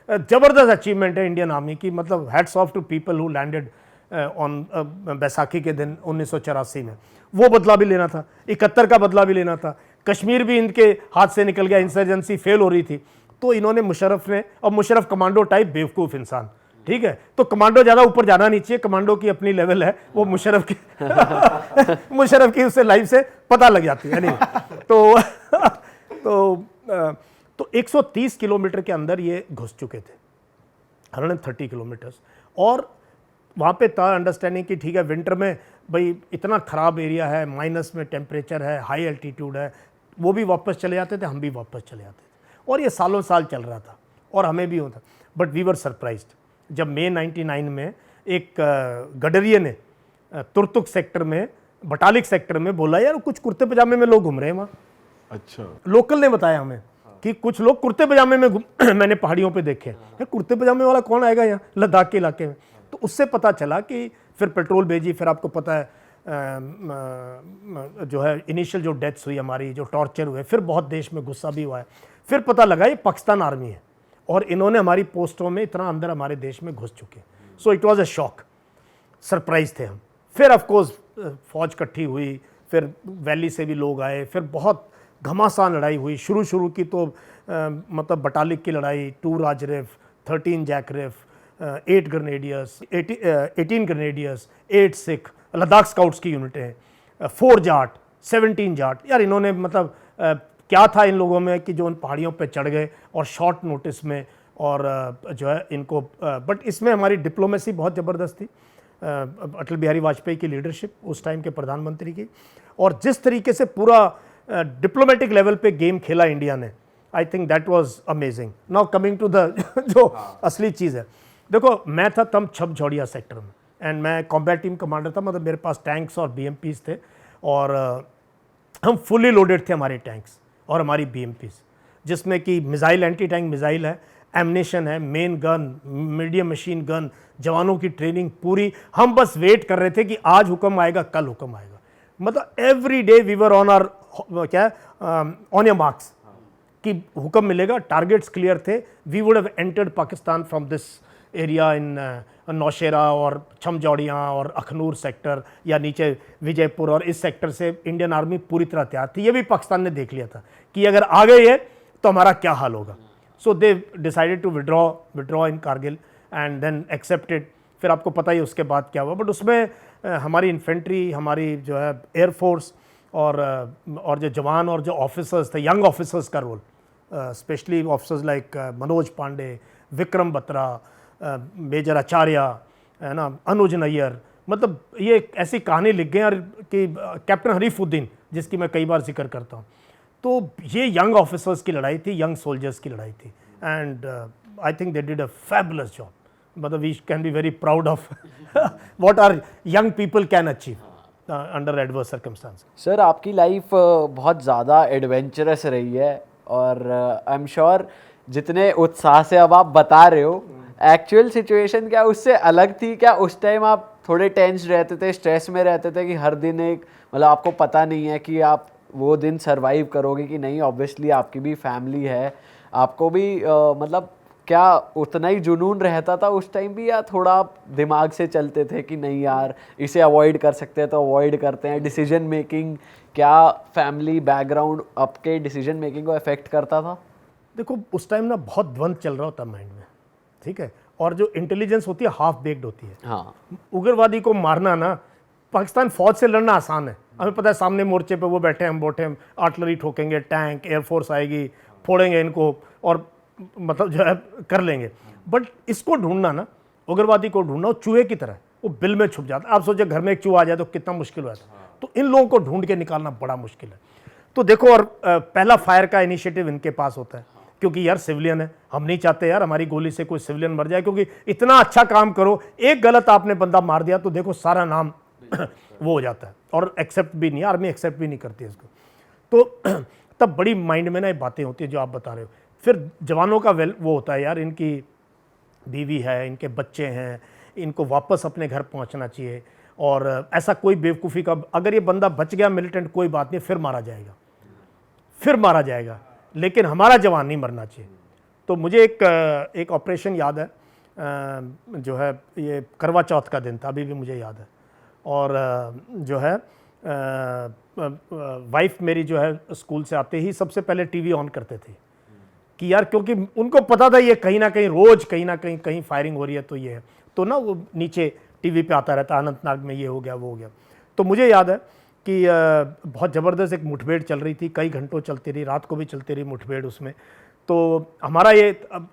जबरदस्त अचीवमेंट है इंडियन आर्मी की, मतलब hats off to people who landed on Baisakhi के दिन 1984 में। वो बदला भी लेना था, 71 का बदला भी लेना था, कश्मीर भी इनके हाथ से निकल गया, इंसर्जेंसी फेल हो रही थी, तो इन्होंने मुशर्रफ ने, और मुशर्रफ कमांडो टाइप बेवकूफ़ इंसान, ठीक है, तो कमांडो ज़्यादा ऊपर जाना नहीं चाहिए, कमांडो की अपनी लेवल है, वो मुशर्रफ की मुशर्रफ की उससे लाइव से पता लग जाती है। तो 130 किलोमीटर के अंदर ये घुस चुके थे, 130 किलोमीटर्स, और वहाँ पे था अंडरस्टैंडिंग कि ठीक है विंटर में भाई इतना ख़राब एरिया है, माइनस में टेम्परेचर है, हाई एल्टीट्यूड है, वो भी वापस चले जाते थे, हम भी वापस चले जाते थे, और ये सालों साल चल रहा था और हमें भी होता। बट वी वर सरप्राइज्ड जब मई 99 में एक गडरिये ने तुर्तुक सेक्टर में, बटालिक सेक्टर में बोला यार कुछ कुर्ते पजामे में लोग घूम रहे हैं वहाँ। अच्छा, लोकल ने बताया हमें कि कुछ लोग कुर्ते पजामे में मैंने पहाड़ियों पे देखे हैं। कुर्ते पजामे वाला कौन आएगा यहाँ लद्दाख के इलाके में? तो उससे पता चला कि फिर पेट्रोल भेजी, फिर आपको पता है जो है इनिशियल जो डेथ्स हुई हमारी, जो टॉर्चर हुए, फिर बहुत देश में गुस्सा भी हुआ है। फिर पता लगा ये पाकिस्तान आर्मी है और इन्होंने हमारी पोस्टों में इतना अंदर हमारे देश में घुस चुके। So it was a shock, surprise थे हम। फिर ऑफ कोर्स फौज इकट्ठी हुई, फिर वैली से भी लोग आए, फिर बहुत घमासान लड़ाई हुई। शुरू की तो मतलब बटालिक की लड़ाई, 2 Raj Rif, 13 जैकरिफ, 8 grenadiers, 18 grenadiers, 8 Sikh, Ladakh scouts की यूनिटें, 4 जाट, 17 जाट। यार इन्होंने मतलब क्या था इन लोगों में कि जो उन पहाड़ियों पे चढ़ गए और शॉर्ट नोटिस में, और जो है इनको बट इसमें हमारी डिप्लोमेसी बहुत ज़बरदस्त थी, अटल बिहारी वाजपेयी की लीडरशिप उस टाइम के प्रधानमंत्री की, और जिस तरीके से पूरा डिप्लोमेटिक लेवल पे गेम खेला इंडिया ने, I think that was amazing. Now coming to the जो असली चीज़ है, देखो मैं था तब छपझौड़िया सेक्टर में, एंड मैं कॉम्बैट टीम कमांडर था, मतलब मेरे पास टैंक्स और BMPs थे, और हम फुली लोडेड थे हमारे टैंक्स और हमारी BMPs, जिसमें कि मिसाइल, एंटी टैंक मिसाइल है, एमनेशन है, main gun, medium machine gun, जवानों की ट्रेनिंग पूरी। हम बस वेट कर रहे थे कि आज हुक्म आएगा, कल हुक्म आएगा। मतलब every day we were on our क्या ऑन योर मार्क्स कि हुक्म मिलेगा, टारगेट्स क्लियर थे। We would have entered Pakistan from this area in Nowshera और छमजौड़ियाँ और अखनूर सेक्टर, या नीचे विजयपुर, और इस सेक्टर से इंडियन आर्मी पूरी तरह तैयार थी। ये भी पाकिस्तान ने देख लिया था कि अगर आ गए है तो हमारा क्या हाल होगा। So they decided to withdraw in Kargil and then accepted. फिर आपको पता ही उसके बाद क्या हुआ, बट उसमें हमारी इन्फेंट्री, हमारी जो है एयरफोर्स और जो जवान और जो ऑफिसर्स थे, यंग ऑफिसर्स का role, specially officers like Manoj Pandey, Vikram Batra, major Acharya, है ना, अनुज नैयर, मतलब ये ऐसी कहानी लिख गए कि कैप्टन हरीफुद्दीन, जिसकी मैं कई बार जिक्र करता हूँ। तो ये यंग ऑफिसर्स की लड़ाई थी, यंग सोल्जर्स की लड़ाई थी, and I think they did a fabulous job. मतलब we can be very proud of what are young people can achieve under adverse circumstances. Sir आपकी लाइफ बहुत ज़्यादा एडवेंचरस रही है, और आई एम श्योर जितने उत्साह से अब आप बता रहे हो, एक्चुअल सिचुएशन क्या उससे अलग थी? क्या उस टाइम आप थोड़े टेंस रहते थे, स्ट्रेस में रहते थे कि हर दिन एक, मतलब आपको पता नहीं है कि आप वो दिन सरवाइव करोगे कि नहीं? ऑब्वियसली आपकी भी फैमिली है, आपको भी मतलब क्या उतना ही जुनून रहता था उस टाइम भी, या थोड़ा आप दिमाग से चलते थे कि नहीं यार इसे अवॉइड कर सकते हैं तो अवॉइड करते हैं? डिसीजन मेकिंग, क्या फैमिली बैकग्राउंड आपके डिसीजन मेकिंग को अफेक्ट करता था? देखो उस टाइम ना बहुत द्वंद चल रहा होता माइंड में, ठीक है, और जो इंटेलिजेंस होती है हाफ बेक्ड होती है। हाँ, उग्रवादी को मारना ना, पाकिस्तान फौज से लड़ना आसान है, हमें पता है सामने मोर्चे पे वो बैठे, हम बैठे, हम आर्टिलरी ठोकेंगे, टैंक, एयरफोर्स आएगी, फोड़ेंगे इनको, और मतलब जो है कर लेंगे। बट इसको ढूंढना ना, उग्रवादी को ढूंढना, वो चूहे की तरह, वो बिल में छुप जाता है। आप सोचिए घर में एक चूहा आ जाए तो कितना मुश्किल हो जाता है, तो इन लोगों को ढूंढ के निकालना बड़ा मुश्किल है। तो देखो, और पहला फायर का इनिशिएटिव इनके पास होता है, क्योंकि यार सिविलियन है, हम नहीं चाहते यार हमारी गोली से कोई सिविलियन मर जाए, क्योंकि इतना अच्छा काम करो, एक गलत आपने बंदा मार दिया तो देखो सारा नाम वो हो जाता है, और एक्सेप्ट भी नहीं, आर्मी एक्सेप्ट भी नहीं करती इसको। तो तब बड़ी माइंड में ना ये बातें होती है जो आप बता रहे हो। फिर जवानों का वो होता है यार, इनकी बीवी है, इनके बच्चे हैं, इनको वापस अपने घर पहुंचना चाहिए, और ऐसा कोई बेवकूफ़ी का, अगर ये बंदा बच गया मिलिटेंट कोई बात नहीं, फिर मारा जाएगा, फिर मारा जाएगा, लेकिन हमारा जवान नहीं मरना चाहिए। तो मुझे एक ऑपरेशन याद है, जो है ये करवा चौथ का दिन था, अभी भी मुझे याद है। और जो है वाइफ मेरी जो है स्कूल से आते ही सबसे पहले टीवी ऑन करते थे कि यार, क्योंकि उनको पता था ये कहीं ना कहीं रोज कहीं ना कहीं फायरिंग हो रही है, तो ये है, तो ना वो नीचे टीवी पे आता रहता, अनंतनाग में ये हो गया वो हो गया। तो मुझे याद है कि बहुत ज़बरदस्त एक मुठभेड़ चल रही थी, कई घंटों चलती रही, रात को भी चलती रही मुठभेड़ उसमें। तो हमारा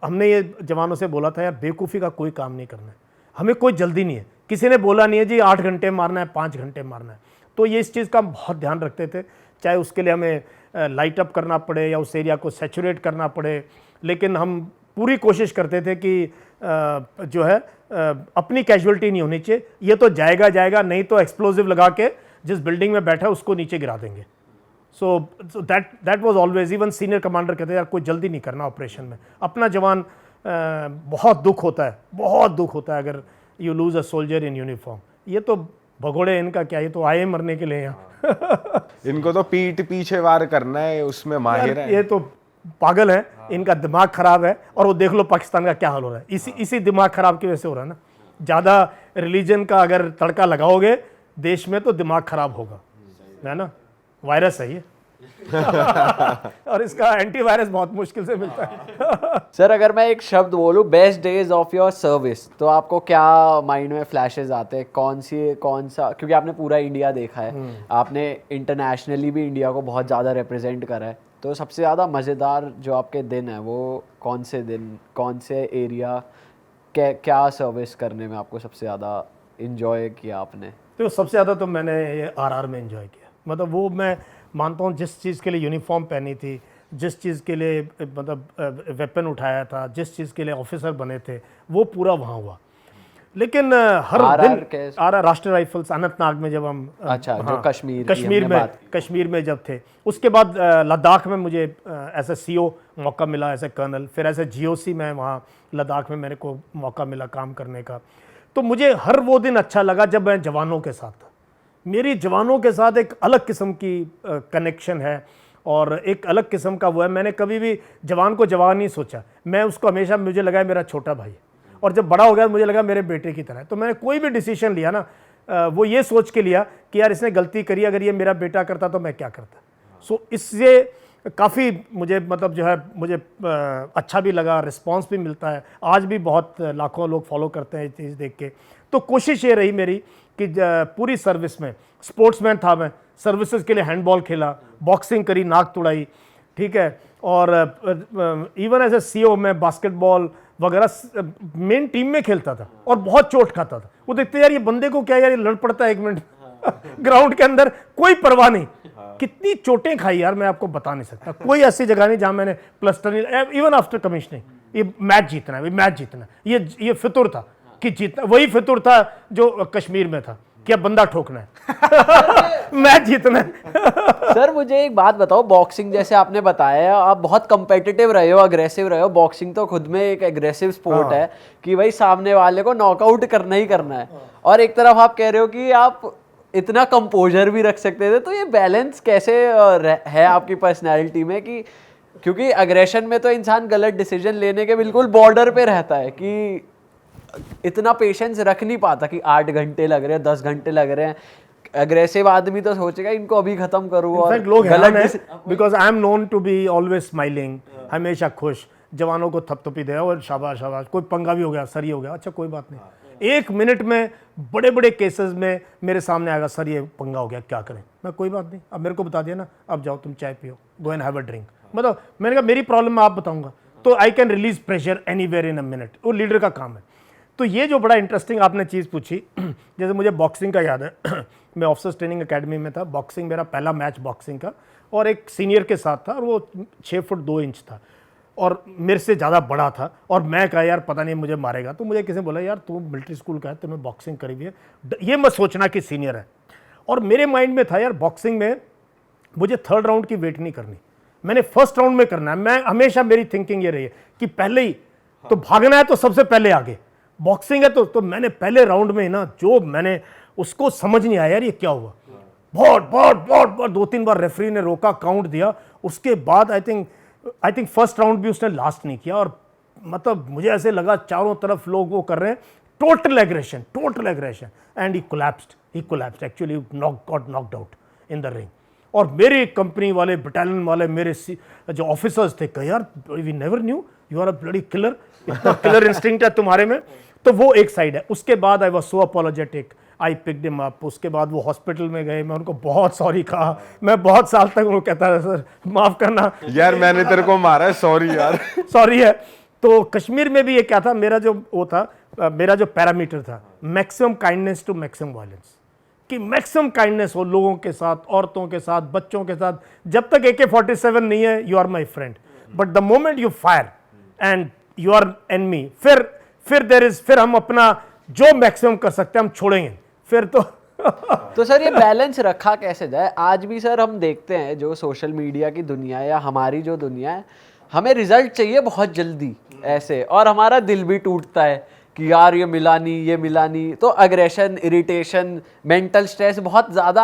हमने ये जवानों से बोला था यार, बेवकूफ़ी का कोई काम नहीं करना है, हमें कोई जल्दी नहीं है, किसी ने बोला नहीं है जी 8 घंटे मारना है, 5 घंटे मारना है। तो ये इस चीज़ का हम बहुत ध्यान रखते थे, चाहे उसके लिए हमें लाइट अप करना पड़े या उस एरिया को सैचुरेट करना पड़े, लेकिन हम पूरी कोशिश करते थे कि जो है अपनी कैजुअलिटी नहीं होनी चाहिए, ये तो जाएगा, नहीं तो एक्सप्लोजिव लगा के जिस बिल्डिंग में बैठा उसको नीचे गिरा देंगे। So that was always, even senior commander कहते यार कोई जल्दी नहीं करना ऑपरेशन में, अपना जवान, बहुत दुख होता है अगर you lose a soldier in uniform. ये तो भगोड़े इनका क्या, ये तो आए मरने के लिए यहाँ। इनको तो पीठ पीछे वार करना है, उसमें माहिर है। ये तो पागल है, इनका दिमाग खराब है। और वो देख लो पाकिस्तान का क्या हाल हो रहा है, इसी दिमाग खराब की वजह से हो रहा है ना। ज़्यादा रिलीजन का अगर तड़का लगाओगे देश में तो दिमाग खराब होगा, है ना। वायरस है ये और इसका एंटीवायरस बहुत मुश्किल से मिलता है। सर अगर मैं एक शब्द बोलूं, best days of your service, तो आपको क्या माइंड में फ्लैशेस आते हैं? कौन सा, क्योंकि आपने पूरा इंडिया देखा है, आपने इंटरनेशनली भी इंडिया को बहुत ज़्यादा रिप्रेजेंट करा है, तो सबसे ज़्यादा मज़ेदार जो आपके दिन है वो कौन से दिन, कौन से एरिया, क्या सर्विस करने में आपको सबसे ज़्यादा इंजॉय किया आपने? तो सबसे ज़्यादा तो मैंने ये RR में एंजॉय किया। मतलब वो मैं मानता हूँ जिस चीज़ के लिए यूनिफॉर्म पहनी थी, जिस चीज़ के लिए मतलब वेपन उठाया था, जिस चीज़ के लिए ऑफिसर बने थे, वो पूरा वहाँ हुआ। लेकिन हर दिन RR राष्ट्रीय राइफल्स अनंतनाग में जब हम, अच्छा, हाँ, जो कश्मीर में जब थे, उसके बाद लद्दाख में मुझे एज ए CO मौका मिला, एज ए कर्नल, फिर एज ए GOC में वहाँ लद्दाख में मेरे को मौका मिला काम करने का। तो मुझे हर वो दिन अच्छा लगा जब मैं जवानों के साथ था। मेरी जवानों के साथ एक अलग किस्म की कनेक्शन है और एक अलग किस्म का वो है। मैंने कभी भी जवान को जवान नहीं सोचा, मैं उसको हमेशा, मुझे लगा मेरा छोटा भाई, और जब बड़ा हो गया मुझे लगा मेरे बेटे की तरह। तो मैंने कोई भी डिसीजन लिया ना, वो ये सोच के लिया कि यार इसने गलती करी, अगर ये मेरा बेटा करता तो मैं क्या करता। सो इससे काफ़ी मुझे मतलब जो है मुझे अच्छा भी लगा, रिस्पांस भी मिलता है। आज भी बहुत लाखों लोग फॉलो करते हैं ये चीज़ देख के। तो कोशिश ये रही मेरी कि पूरी सर्विस में, स्पोर्ट्समैन था मैं, सर्विसेज के लिए हैंडबॉल खेला, बॉक्सिंग करी, नाक तुड़ाई, ठीक है, और इवन एज ए CO मैं बास्केटबॉल वगैरह मेन टीम में खेलता था और बहुत चोट खाता था। वो देखते यार ये बंदे को क्या यार, ये लड़ पड़ता है 1 मिनट ग्राउंड के अंदर, कोई परवाह नहीं। कितनी चोटें खाई यार, मैं आपको बता नहीं सकता। कोई ऐसी जगह नहीं जहां मैंने प्लस्टर नहीं, इवन आफ्टर कमिश्निंग, ये मैच जीतना है, मैच जीतना, ये फितुर था कि जीतना, वही फितुर था जो कश्मीर में था कि अब बंदा ठोकना है मैच जीतना है। सर मुझे एक बात बताओ, बॉक्सिंग जैसे आपने बताया, आप बहुत कम्पिटिटिव रहे हो, अग्रेसिव रहे हो। बॉक्सिंग तो खुद में एक एग्रेसिव स्पोर्ट है कि भाई सामने वाले को नॉकआउट करना ही करना है, और एक तरफ आप कह रहे हो कि आप इतना कंपोजर भी रख सकते थे। तो ये बैलेंस कैसे है आपकी पर्सनैलिटी में? कि क्योंकि अग्रेशन में तो इंसान गलत डिसीजन लेने के बिल्कुल बॉर्डर पे रहता है कि इतना पेशेंस रख नहीं पाता कि 8 घंटे लग रहे हैं, 10 घंटे लग रहे हैं। अग्रेसिव आदमी तो सोचेगा इनको अभी खत्म करूँ, और लोग गलत, because I am known to be always smiling, हमेशा खुश, जवानों को थपथपी दे और शाबाश शाबाश, कोई पंगा भी हो गया, सर ये हो गया, अच्छा कोई बात नहीं। 1 मिनट में बड़े बड़े केसेस में मेरे सामने आएगा, सर ये पंगा हो गया, क्या करें? मैं कोई बात नहीं, अब मेरे को बता दिया ना, अब जाओ तुम चाय पियो, go and have a drink. मतलब मैंने कहा मेरी प्रॉब्लम मैं आप बताऊंगा, तो I can release pressure anywhere in a minute, वो लीडर का काम है। तो ये जो बड़ा इंटरेस्टिंग आपने चीज़ पूछी, जैसे मुझे बॉक्सिंग का याद है मैं ऑफिसर्स ट्रेनिंग एकेडमी में था, बॉक्सिंग मेरा पहला मैच बॉक्सिंग का, और एक सीनियर के साथ था, और वो 6 फुट 2 इंच था और मेरे से ज़्यादा बड़ा था, और मैं कहा यार पता नहीं मुझे मारेगा। तो मुझे किसी ने बोला यार तू मिलिट्री स्कूल का है, तुमने बॉक्सिंग करी हुई है, ये मत सोचना कि सीनियर है। और मेरे माइंड में था यार बॉक्सिंग में मुझे 3rd राउंड की वेट नहीं करनी, मैंने 1st राउंड में करना है। मैं हमेशा, मेरी थिंकिंग ये रही है कि पहले ही तो भागना है, तो सबसे पहले आगे। बॉक्सिंग है तो मैंने पहले राउंड में ना जो मैंने उसको समझ नहीं आया यार ये क्या हुआ। बहुत बहुत बहुत बहुत 2-3 बार रेफरी ने रोका, काउंट दिया, उसके बाद आई थिंक फर्स्ट राउंड भी उसने लास्ट नहीं किया। और मतलब मुझे ऐसे लगा चारों तरफ लोग वो कर रहे हैं, total aggression and he collapsed actually, got knocked out in the ring. और मेरे कंपनी वाले, बटालियन वाले, मेरे जो ऑफिसर्स थे, कहे यार we never knew you are a bloody killer, इतना किलर इंस्टिंक्ट है तुम्हारे में। तो वो एक साइड है। उसके बाद I was so apologetic, I picked him up. उसके बाद वो हॉस्पिटल में गए, मैं उनको बहुत सॉरी कहा, मैं बहुत साल तक वो कहता था सर माफ करना यार मैंने तेरे को मारा है, सॉरी यार। सॉरी है। तो कश्मीर में भी ये क्या था, मेरा जो वो था, मेरा जो पैरामीटर था, maximum kindness to maximum violence, कि मैक्सिमम काइंडनेस हो लोगों के साथ, औरतों के साथ, बच्चों के साथ। जब तक AK-47 नहीं है, you are my friend, but the moment you fire and you are enemy, फिर हम अपना जो मैक्सिमम कर सकते हैं हम छोड़ेंगे फिर तो। तो सर ये बैलेंस रखा कैसे जाए? आज भी सर हम देखते हैं जो सोशल मीडिया की दुनिया या हमारी जो दुनिया है, हमें रिजल्ट चाहिए बहुत जल्दी ऐसे, और हमारा दिल भी टूटता है कि यार ये मिला नहीं। तो अग्रेशन, इरिटेशन, मेंटल स्ट्रेस बहुत ज्यादा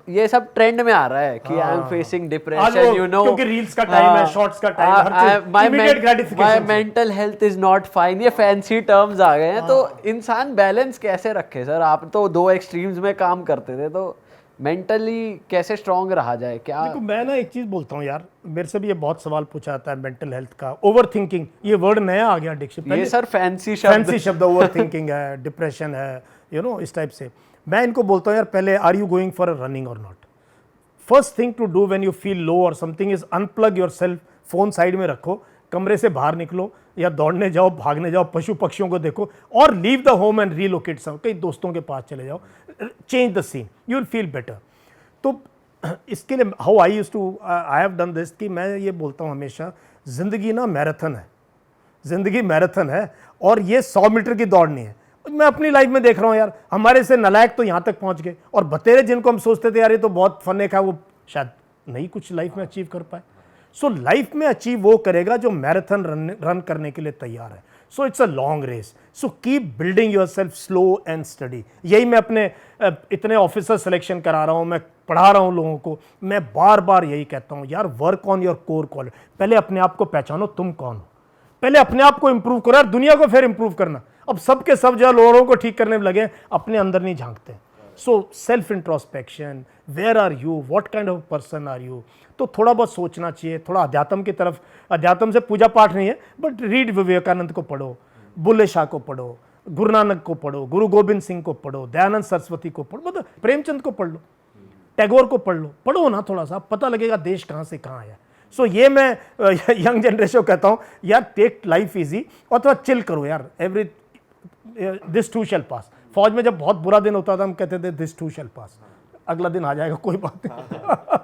ये सब ट्रेंड में आ रहा है कि I am facing depression, you know, क्योंकि रील्स का टाइम है, शॉर्ट्स का टाइम, हर चीज immediate gratification. My mental health is not fine, ये फैंसी टर्म्स आ गए हैं। तो इंसान बैलेंस कैसे रखे सर? आप तो 2 एक्सट्रीम्स में काम करते थे, तो मेंटली कैसे स्ट्रांग रहा जाए? क्या देखो मैं ना एक चीज बोलता हूँ यार, मेरे से भी ये बहुत सवाल पूछा जाता है मेंटल हेल्थ का। ओवर थिंकिंग, ये वर्ड नया आ गया डिक्शनरी, ये सर फैंसी शब्द ओवर थिंकिंग है, डिप्रेशन है, यू नो, इस टाइप से। मैं इनको बोलता हूँ यार, पहले are you going for a running और not? First thing to do when you feel low और something is unplug yourself, phone side में रखो, कमरे से बाहर निकलो, या दौड़ने जाओ, भागने जाओ, पशु पक्षियों को देखो, और leave the home and relocate some, कई दोस्तों के पास चले जाओ, change the scene, you will feel better. तो इसके लिए how I used to, I have done this, कि मैं ये बोलता हूँ हमेशा, ज़िंदगी ना मैराथन है, ज़िंदगी मैराथन है, और ये 100 मीटर की दौड़ नहीं है। मैं अपनी लाइफ में देख रहा हूँ यार, हमारे से नालायक तो यहाँ तक पहुँच गए, और बतेरे जिनको हम सोचते थे यार ये तो बहुत फन है, वो शायद नहीं कुछ लाइफ में अचीव कर पाए। सो लाइफ में अचीव वो करेगा जो मैराथन रन करने के लिए तैयार है। So it's a long race, so keep building yourself slow and study. यही मैं अपने इतने ऑफिसर सिलेक्शन करा रहा हूँ, मैं पढ़ा रहा हूँ लोगों को, मैं बार बार यही कहता हूँ यार, work on your core quality. पहले अपने आप को पहचानो, तुम कौन हो, पहले अपने आप को इंप्रूव करो यार, दुनिया को फिर इंप्रूव करना। अब सबके सब जो लोगों को ठीक करने में लगे, अपने अंदर नहीं झांकते। So self introspection, where are you, what kind of person are you. तो थोड़ा बहुत सोचना चाहिए, थोड़ा अध्यात्म की तरफ, अध्यात्म से पूजा पाठ नहीं है, बट रीड विवेकानंद को पढ़ो, बुल्ले शाह को पढ़ो, गुरु नानक को पढ़ो, गुरु गोविंद सिंह को पढ़ो, दयानंद सरस्वती को पढ़ो, मतलब प्रेमचंद को पढ़ लो, टैगोर को पढ़ लो, पढ़ो ना थोड़ा सा, पता लगेगा देश कहाँ से कहाँ आया। सो ये मैं यंग जनरेशन को कहता हूँ यार, टेक लाइफ इजी, और थोड़ा चिल करो यार, एवरी दिस टू शैल पास। फौज में जब बहुत बुरा दिन होता था, हम कहते थे दिस टू शैल पास, अगला दिन आ जाएगा, कोई बात नहीं।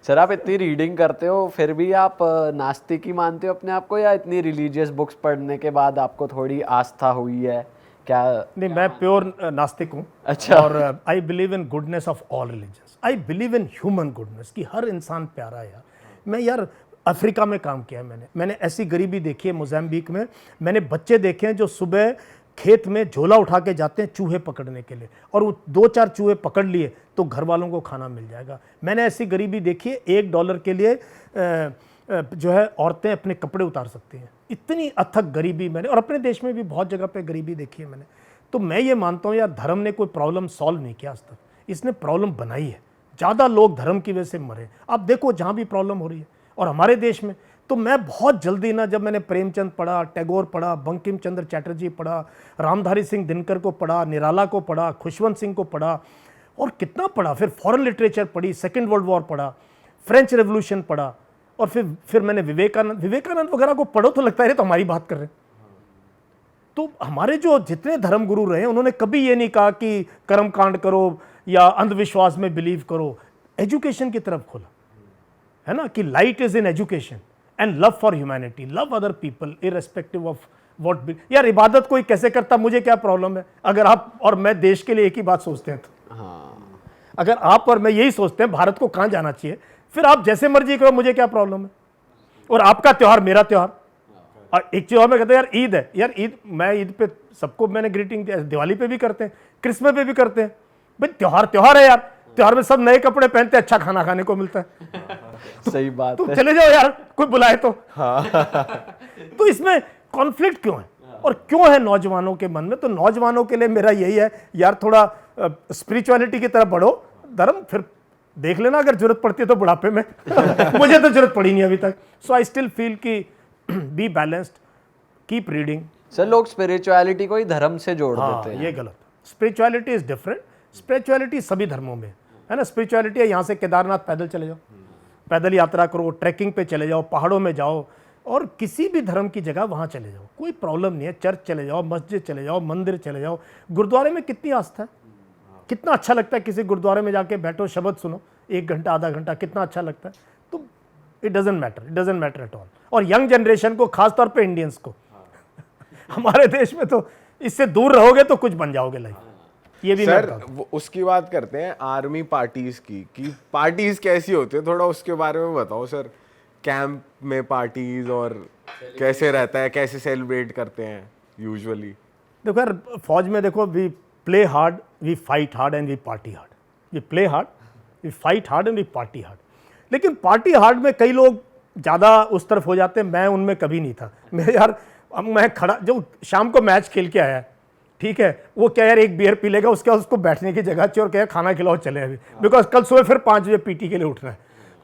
सर आप इतनी रीडिंग करते हो, फिर भी आप नास्तिक ही मानते हो अपने आप को, या इतनी रिलीजियस बुक्स पढ़ने के बाद आपको थोड़ी आस्था हुई है क्या? नहीं, मैं प्योर नास्तिक हूँ। अच्छा। और I believe in goodness of all religions, I believe in human goodness, कि हर इंसान प्यारा है यार। मैं यार अफ्रीका में काम किया है, मैंने ऐसी गरीबी देखी है, मोज़ाम्बिक में मैंने बच्चे देखे हैं जो सुबह खेत में झोला उठा के जाते हैं चूहे पकड़ने के लिए, और वो 2-4 चूहे पकड़ लिए तो घर वालों को खाना मिल जाएगा। मैंने ऐसी गरीबी देखी है, $1 के लिए जो है औरतें अपने कपड़े उतार सकती हैं, इतनी अथक गरीबी मैंने, और अपने देश में भी बहुत जगह पे गरीबी देखी है मैंने। तो मैं ये मानता हूँ यार, धर्म ने कोई प्रॉब्लम सॉल्व नहीं किया आज तक, इसने प्रॉब्लम बनाई है। ज़्यादा लोग धर्म की वजह से मरे, अब देखो जहाँ भी प्रॉब्लम हो रही है, और हमारे देश में। तो मैं बहुत जल्दी ना, जब मैंने प्रेमचंद पढ़ा, टैगोर पढ़ा, बंकिम चंद्र चैटर्जी पढ़ा, रामधारी सिंह दिनकर को पढ़ा, निराला को पढ़ा, खुशवंत सिंह को पढ़ा, और कितना पढ़ा, फिर फॉरेन लिटरेचर पढ़ी, सेकेंड वर्ल्ड वॉर पढ़ा, फ्रेंच रेवोल्यूशन पढ़ा, और फिर मैंने विवेकानंद वगैरह को पढ़ो तो लगता है तो हमारी बात कर रहे हैं। तो हमारे जो जितने धर्म गुरु रहे, उन्होंने कभी ये नहीं कहा कि कर्मकांड करो या अंधविश्वास में बिलीव करो, एजुकेशन की तरफ खोला है ना, कि light is in education and love for humanity, love other people irrespective of what. यार इबादत कोई कैसे करता, मुझे क्या प्रॉब्लम है? अगर आप और मैं देश के लिए एक ही बात सोचते हैं तो, हाँ, अगर आप और मैं यही सोचते हैं भारत को कहाँ जाना चाहिए, फिर आप जैसे मर्जी करो, मुझे क्या प्रॉब्लम है? और आपका त्यौहार मेरा त्यौहार, और एक त्यौहार में कहते हैं यार ईद है, यार ईद, मैं ईद पे सबको मैंने ग्रीटिंग दिया, दिवाली पे भी करते हैं, क्रिसमस पे भी करते हैं, भाई त्योहार त्योहार है यार, त्योहार में सब नए कपड़े पहनते, अच्छा खाना खाने को मिलता है। सही बात तुम है। चले जाओ यार, कोई बुलाए तो। तो इसमें कॉन्फ्लिक्ट क्यों है और क्यों है नौजवानों के मन में? तो नौजवानों के लिए मेरा यही है यार, थोड़ा स्पिरिचुअलिटी की तरफ बढ़ो, धर्म फिर देख लेना अगर जरूरत पड़ती है तो बुढ़ापे में। मुझे तो जरूरत पड़ी नहीं अभी तक। सो आई स्टिल फील कि be balanced, keep reading. Sir लोग स्पिरिचुअलिटी को ही धर्म से जोड़ देते हैं। ये गलत। Spirituality is different. स्पिरिचुअलिटी सभी धर्मों में है ना। स्पिरिचुअलिटी है यहाँ से केदारनाथ पैदल चले जाओ, पैदल यात्रा करो, ट्रैकिंग पे चले जाओ, पहाड़ों में जाओ, और किसी भी धर्म की जगह वहाँ चले जाओ, कोई प्रॉब्लम नहीं है। चर्च चले जाओ, मस्जिद चले जाओ, मंदिर चले जाओ, गुरुद्वारे में कितनी आस्था है, कितना अच्छा लगता है। किसी गुरुद्वारे में जाके बैठो, शब्द सुनो 1 घंटा आधा घंटा, कितना अच्छा लगता है। तो it doesn't matter at all. और यंग जनरेशन को, खासतौर पे इंडियंस को, हमारे देश में तो इससे दूर रहोगे तो कुछ बन जाओगे लाइफ। ये भी सर उसकी बात करते हैं आर्मी पार्टीज की, कि पार्टीज कैसी होती है, थोड़ा उसके बारे में बताओ सर। कैंप में पार्टीज और कैसे रहता है, कैसे सेलिब्रेट करते हैं यूजुअली? देखो यार, फौज में देखो, we play hard, we fight hard and we party hard. We play hard, we fight hard and we party hard. लेकिन पार्टी हार्ड में कई लोग ज़्यादा उस तरफ हो जाते हैं, मैं उनमें कभी नहीं था। मैं खड़ा, जो शाम को मैच खेल के आया, ठीक है, वो क्या यार एक बियर पी लेगा, उसके बाद उसको बैठने की जगह चाहिए और क्या खाना खिलाओ चले अभी, बिकॉज कल सुबह फिर 5 बजे पीटी के लिए उठना है।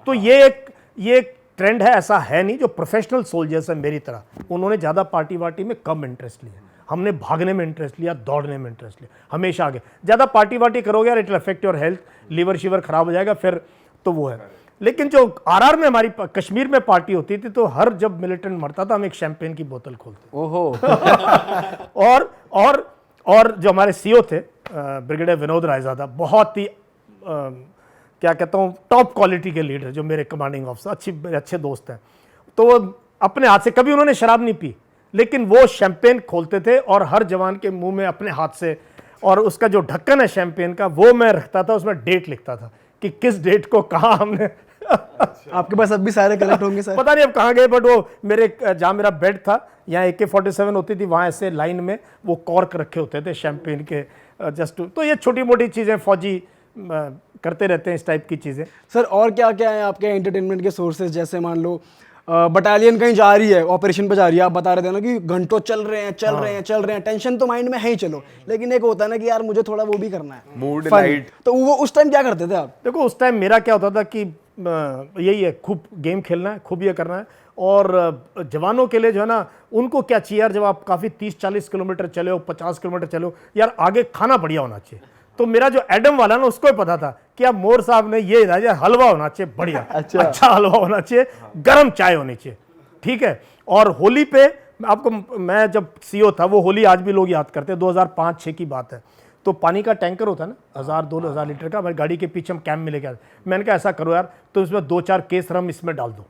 तो ये एक ट्रेंड है, ऐसा है नहीं। जो प्रोफेशनल सोल्जर्स हैं मेरी तरह, उन्होंने ज़्यादा पार्टी वार्टी में कम इंटरेस्ट लिया। हमने भागने में इंटरेस्ट लिया, दौड़ने में इंटरेस्ट लिया, हमेशा आगे। ज़्यादा पार्टी वार्टी करोगे यार, it will affect your health, liver शीवर खराब हो जाएगा फिर, तो वो है। लेकिन जो आरआर में हमारी कश्मीर में पार्टी होती थी, तो हर जब मिलिटेंट मरता था हम एक शैंपेन की बोतल खोलते। ओहो। और जो हमारे सीओ थे ब्रिगेडियर विनोद रायजादा, बहुत ही क्या कहता हूँ, टॉप क्वालिटी के लीडर, जो मेरे कमांडिंग ऑफिसर, अच्छे दोस्त हैं। तो वो अपने हाथ से, कभी उन्होंने शराब नहीं पी, लेकिन वो शैंपेन खोलते थे और हर जवान के मुंह में अपने हाथ से, और उसका जो ढक्कन है शैंपेन का, वो मैं रखता था, उसमें डेट लिखता था कि किस डेट को कहाँ हमने। आपके पास अब भी सारे कलेक्ट होंगे सर? पता नहीं अब कहाँ गए, बट वो मेरे, जहाँ मेरा बेड था, यहाँ AK-47 होती थी, वहाँ ऐसे लाइन में वो कॉर्क रखे होते थे शैंपेन के, जस्ट। तो ये छोटी मोटी चीज़ें फौजी करते रहते हैं, इस टाइप की चीज़ें। सर और क्या क्या है आपके एंटरटेनमेंट के सोर्सेज? जैसे मान लो बटालियन कहीं जा रही है, ऑपरेशन पे जा रही है, आप बता रहे थे ना कि घंटों चल रहे हैं, टेंशन तो माइंड में है ही, चलो, लेकिन एक होता है ना कि यार मुझे थोड़ा वो भी करना है, मूड fun। लाइट। तो वो उस टाइम क्या करते थे आप? देखो उस टाइम मेरा क्या होता था कि यही है, खूब गेम खेलना है, खूब ये करना है। और जवानों के लिए जो है ना, उनको क्या चाहिए यार, जब आप काफ़ी 30-40 किलोमीटर चले हो, 50 किलोमीटर चले हो यार, आगे खाना बढ़िया होना चाहिए। तो मेरा जो एडम वाला ना, उसको ही पता था कि अब मोर साहब ने ये यार हलवा होना चाहिए बढ़िया, अच्छा हलवा होना चाहिए, गर्म चाय होनी चाहिए, ठीक है। और होली पे आपको, मैं जब सीओ था, वो होली आज भी लोग याद करते हैं, 2005-6 की बात है। तो पानी का टैंकर होता है ना, 1000-2000 लीटर का, हमारी गाड़ी के पीछे हम कैंप में लेके आते। मैंने कहा ऐसा करो यार, तो इसमें 2-4 केस रम इसमें डाल दो,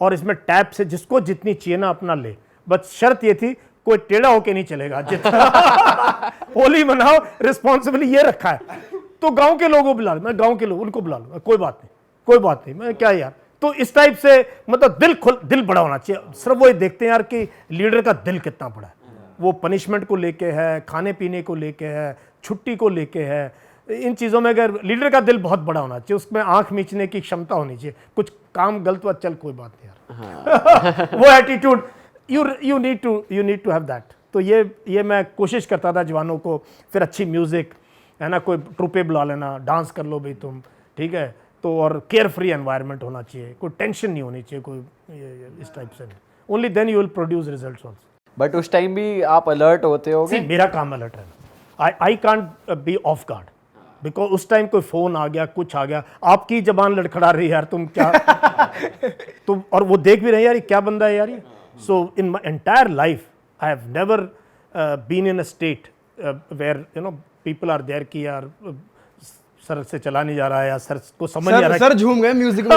और इसमें टैप से जिसको जितनी चाहिए ना अपना ले। बस शर्त ये थी, कोई टेढ़ा होके नहीं चलेगा, जितना होली मनाओ रिस्पॉन्सिबली, ये रखा है। तो गांव के लोगों को बुला लो, मैं गांव के लोग उनको बुला लूंगा, कोई बात नहीं, मैं क्या यार। तो इस टाइप से, मतलब दिल बड़ा होना चाहिए। सिर्फ वो देखते हैं यार कि लीडर का दिल कितना बड़ा है। वो पनिशमेंट को लेके है, खाने पीने को लेके है, छुट्टी को लेके है, इन चीज़ों में अगर लीडर का दिल बहुत बड़ा होना चाहिए, उसमें आंख मीचने की क्षमता होनी चाहिए। कुछ काम गलत हुआ, चल कोई बात नहीं यार। वो attitude, you need to have that. तो ये मैं कोशिश करता था जवानों को। फिर अच्छी म्यूज़िक है ना, कोई ट्रूपे बुला लेना, डांस कर लो भाई तुम, ठीक है। तो और केयर फ्री एनवायरनमेंट होना चाहिए, कोई टेंशन नहीं होनी चाहिए, कोई इस टाइप से नहीं। Only then you will produce results also. But उस टाइम भी आप अलर्ट होते होगे? मेरा काम अलर्ट रहना। I can't be off guard, because उस टाइम कोई फोन आ गया, कुछ आ गया, आपकी जबान लड़खड़ा रही यार, तुम क्या तुम, और वो देख भी रहे यार, ये क्या बंदा है यार ये। So in my entire life I have never been in a state where you know people are there कि यार सर से चला नहीं जा रहा है, या सर को समझ नहीं आ रहा है। सर झूम गए म्यूजिक में।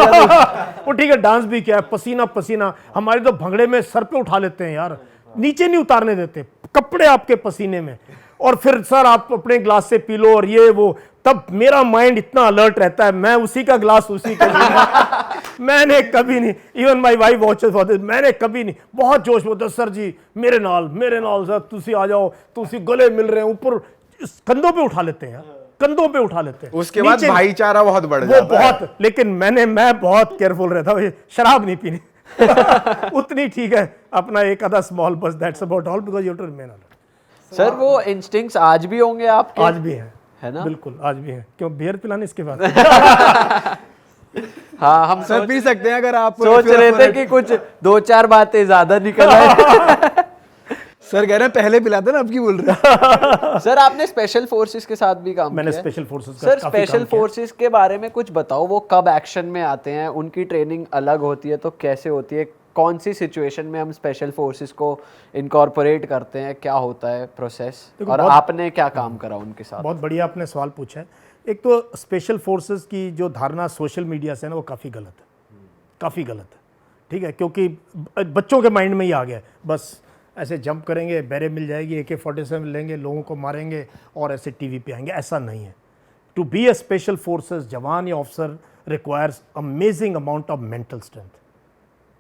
वो ठीक है, डांस भी किया है, पसीना पसीना। हमारे तो भंगड़े में सर पे उठा लेते हैं यार, नीचे नहीं उतारने देते, कपड़े आपके पसीने में, और फिर सर आप अपने ग्लास से पी लो और ये वो। तब मेरा माइंड इतना अलर्ट रहता है, मैं उसी का ग्लास उसी के लिए। मैंने कभी नहीं, even my wife watches for this, मैंने कभी नहीं। बहुत जोश में होता, सर जी मेरे नाल सर, तुसी आ जाओ, तुसी गले मिल रहे हैं, ऊपर कंधों पे उठा लेते हैं यार। कंधों पे उठा लेते हैं। उसके बाद नीचे- भाईचारा बहुत बढ़ वो जाता है। बहुत, लेकिन मैं बहुत केयरफुल रहता हूँ, शराब नहीं पीनी उतनी ठीक है, अपना एक आधा स्मॉल बस, that's about all, because you to remain alert. Sir वो इंस्टिंक्ट्स आज भी होंगे आपके? आज भी है ना? बिल्कुल आज भी है। क्यों बियर पिलाने इसके बाद? हाँ, हम सर पी सकते हैं अगर आप सोच रहे थे कि कुछ 2-4 बातें ज्यादा निकल आए। सर कह रहे हैं पहले पिलाते ना, अब की बोल रहे हैं। सर आपने स्पेशल फोर्सेस के साथ भी काम मैंने किया है? स्पेशल फोर्सेस का सर काफी स्पेशल काम किया। फोर्सेस के बारे में कुछ बताओ, वो कब एक्शन में आते हैं, उनकी ट्रेनिंग अलग होती है तो कैसे होती है, कौन सी सिचुएशन में हम स्पेशल फोर्सेस को इनकॉर्पोरेट करते हैं, क्या होता है प्रोसेस, देखो, और आपने क्या काम करा उनके साथ? बहुत बढ़िया आपने सवाल पूछा है। एक तो स्पेशल फोर्सेस की जो धारणा सोशल मीडिया से है ना, वो काफ़ी गलत है, काफ़ी गलत है, ठीक है, क्योंकि बच्चों के माइंड में ही आ गया, बस ऐसे जंप करेंगे, बैरे मिल जाएगी, AK-47 लेंगे, लोगों को मारेंगे और ऐसे टीवी पे आएंगे। ऐसा नहीं है। To be a special forces jawan या officer requires amazing amount of mental strength.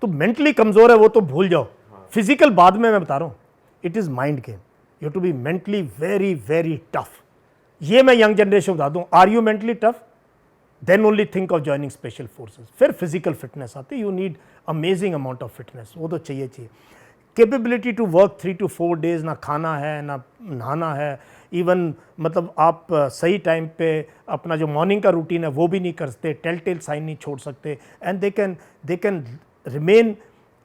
तो मेंटली कमज़ोर है वो तो भूल जाओ, फिजिकल बाद में मैं बता रहा हूँ, it is mind game. You to be mentally very very tough. ये मैं यंग जनरेशन बता दूँ, are you mentally tough, then only think of joining special forces. फिर फिजिकल फिटनेस आती है, you need amazing amount of fitness, वो तो चाहिए। Capability to work 3 to 4 days, ना खाना है ना नहाना है, इवन मतलब आप सही टाइम पे अपना जो मॉर्निंग का रूटीन है वो भी नहीं कर सकते, टेल साइन नहीं छोड़ सकते, and they can remain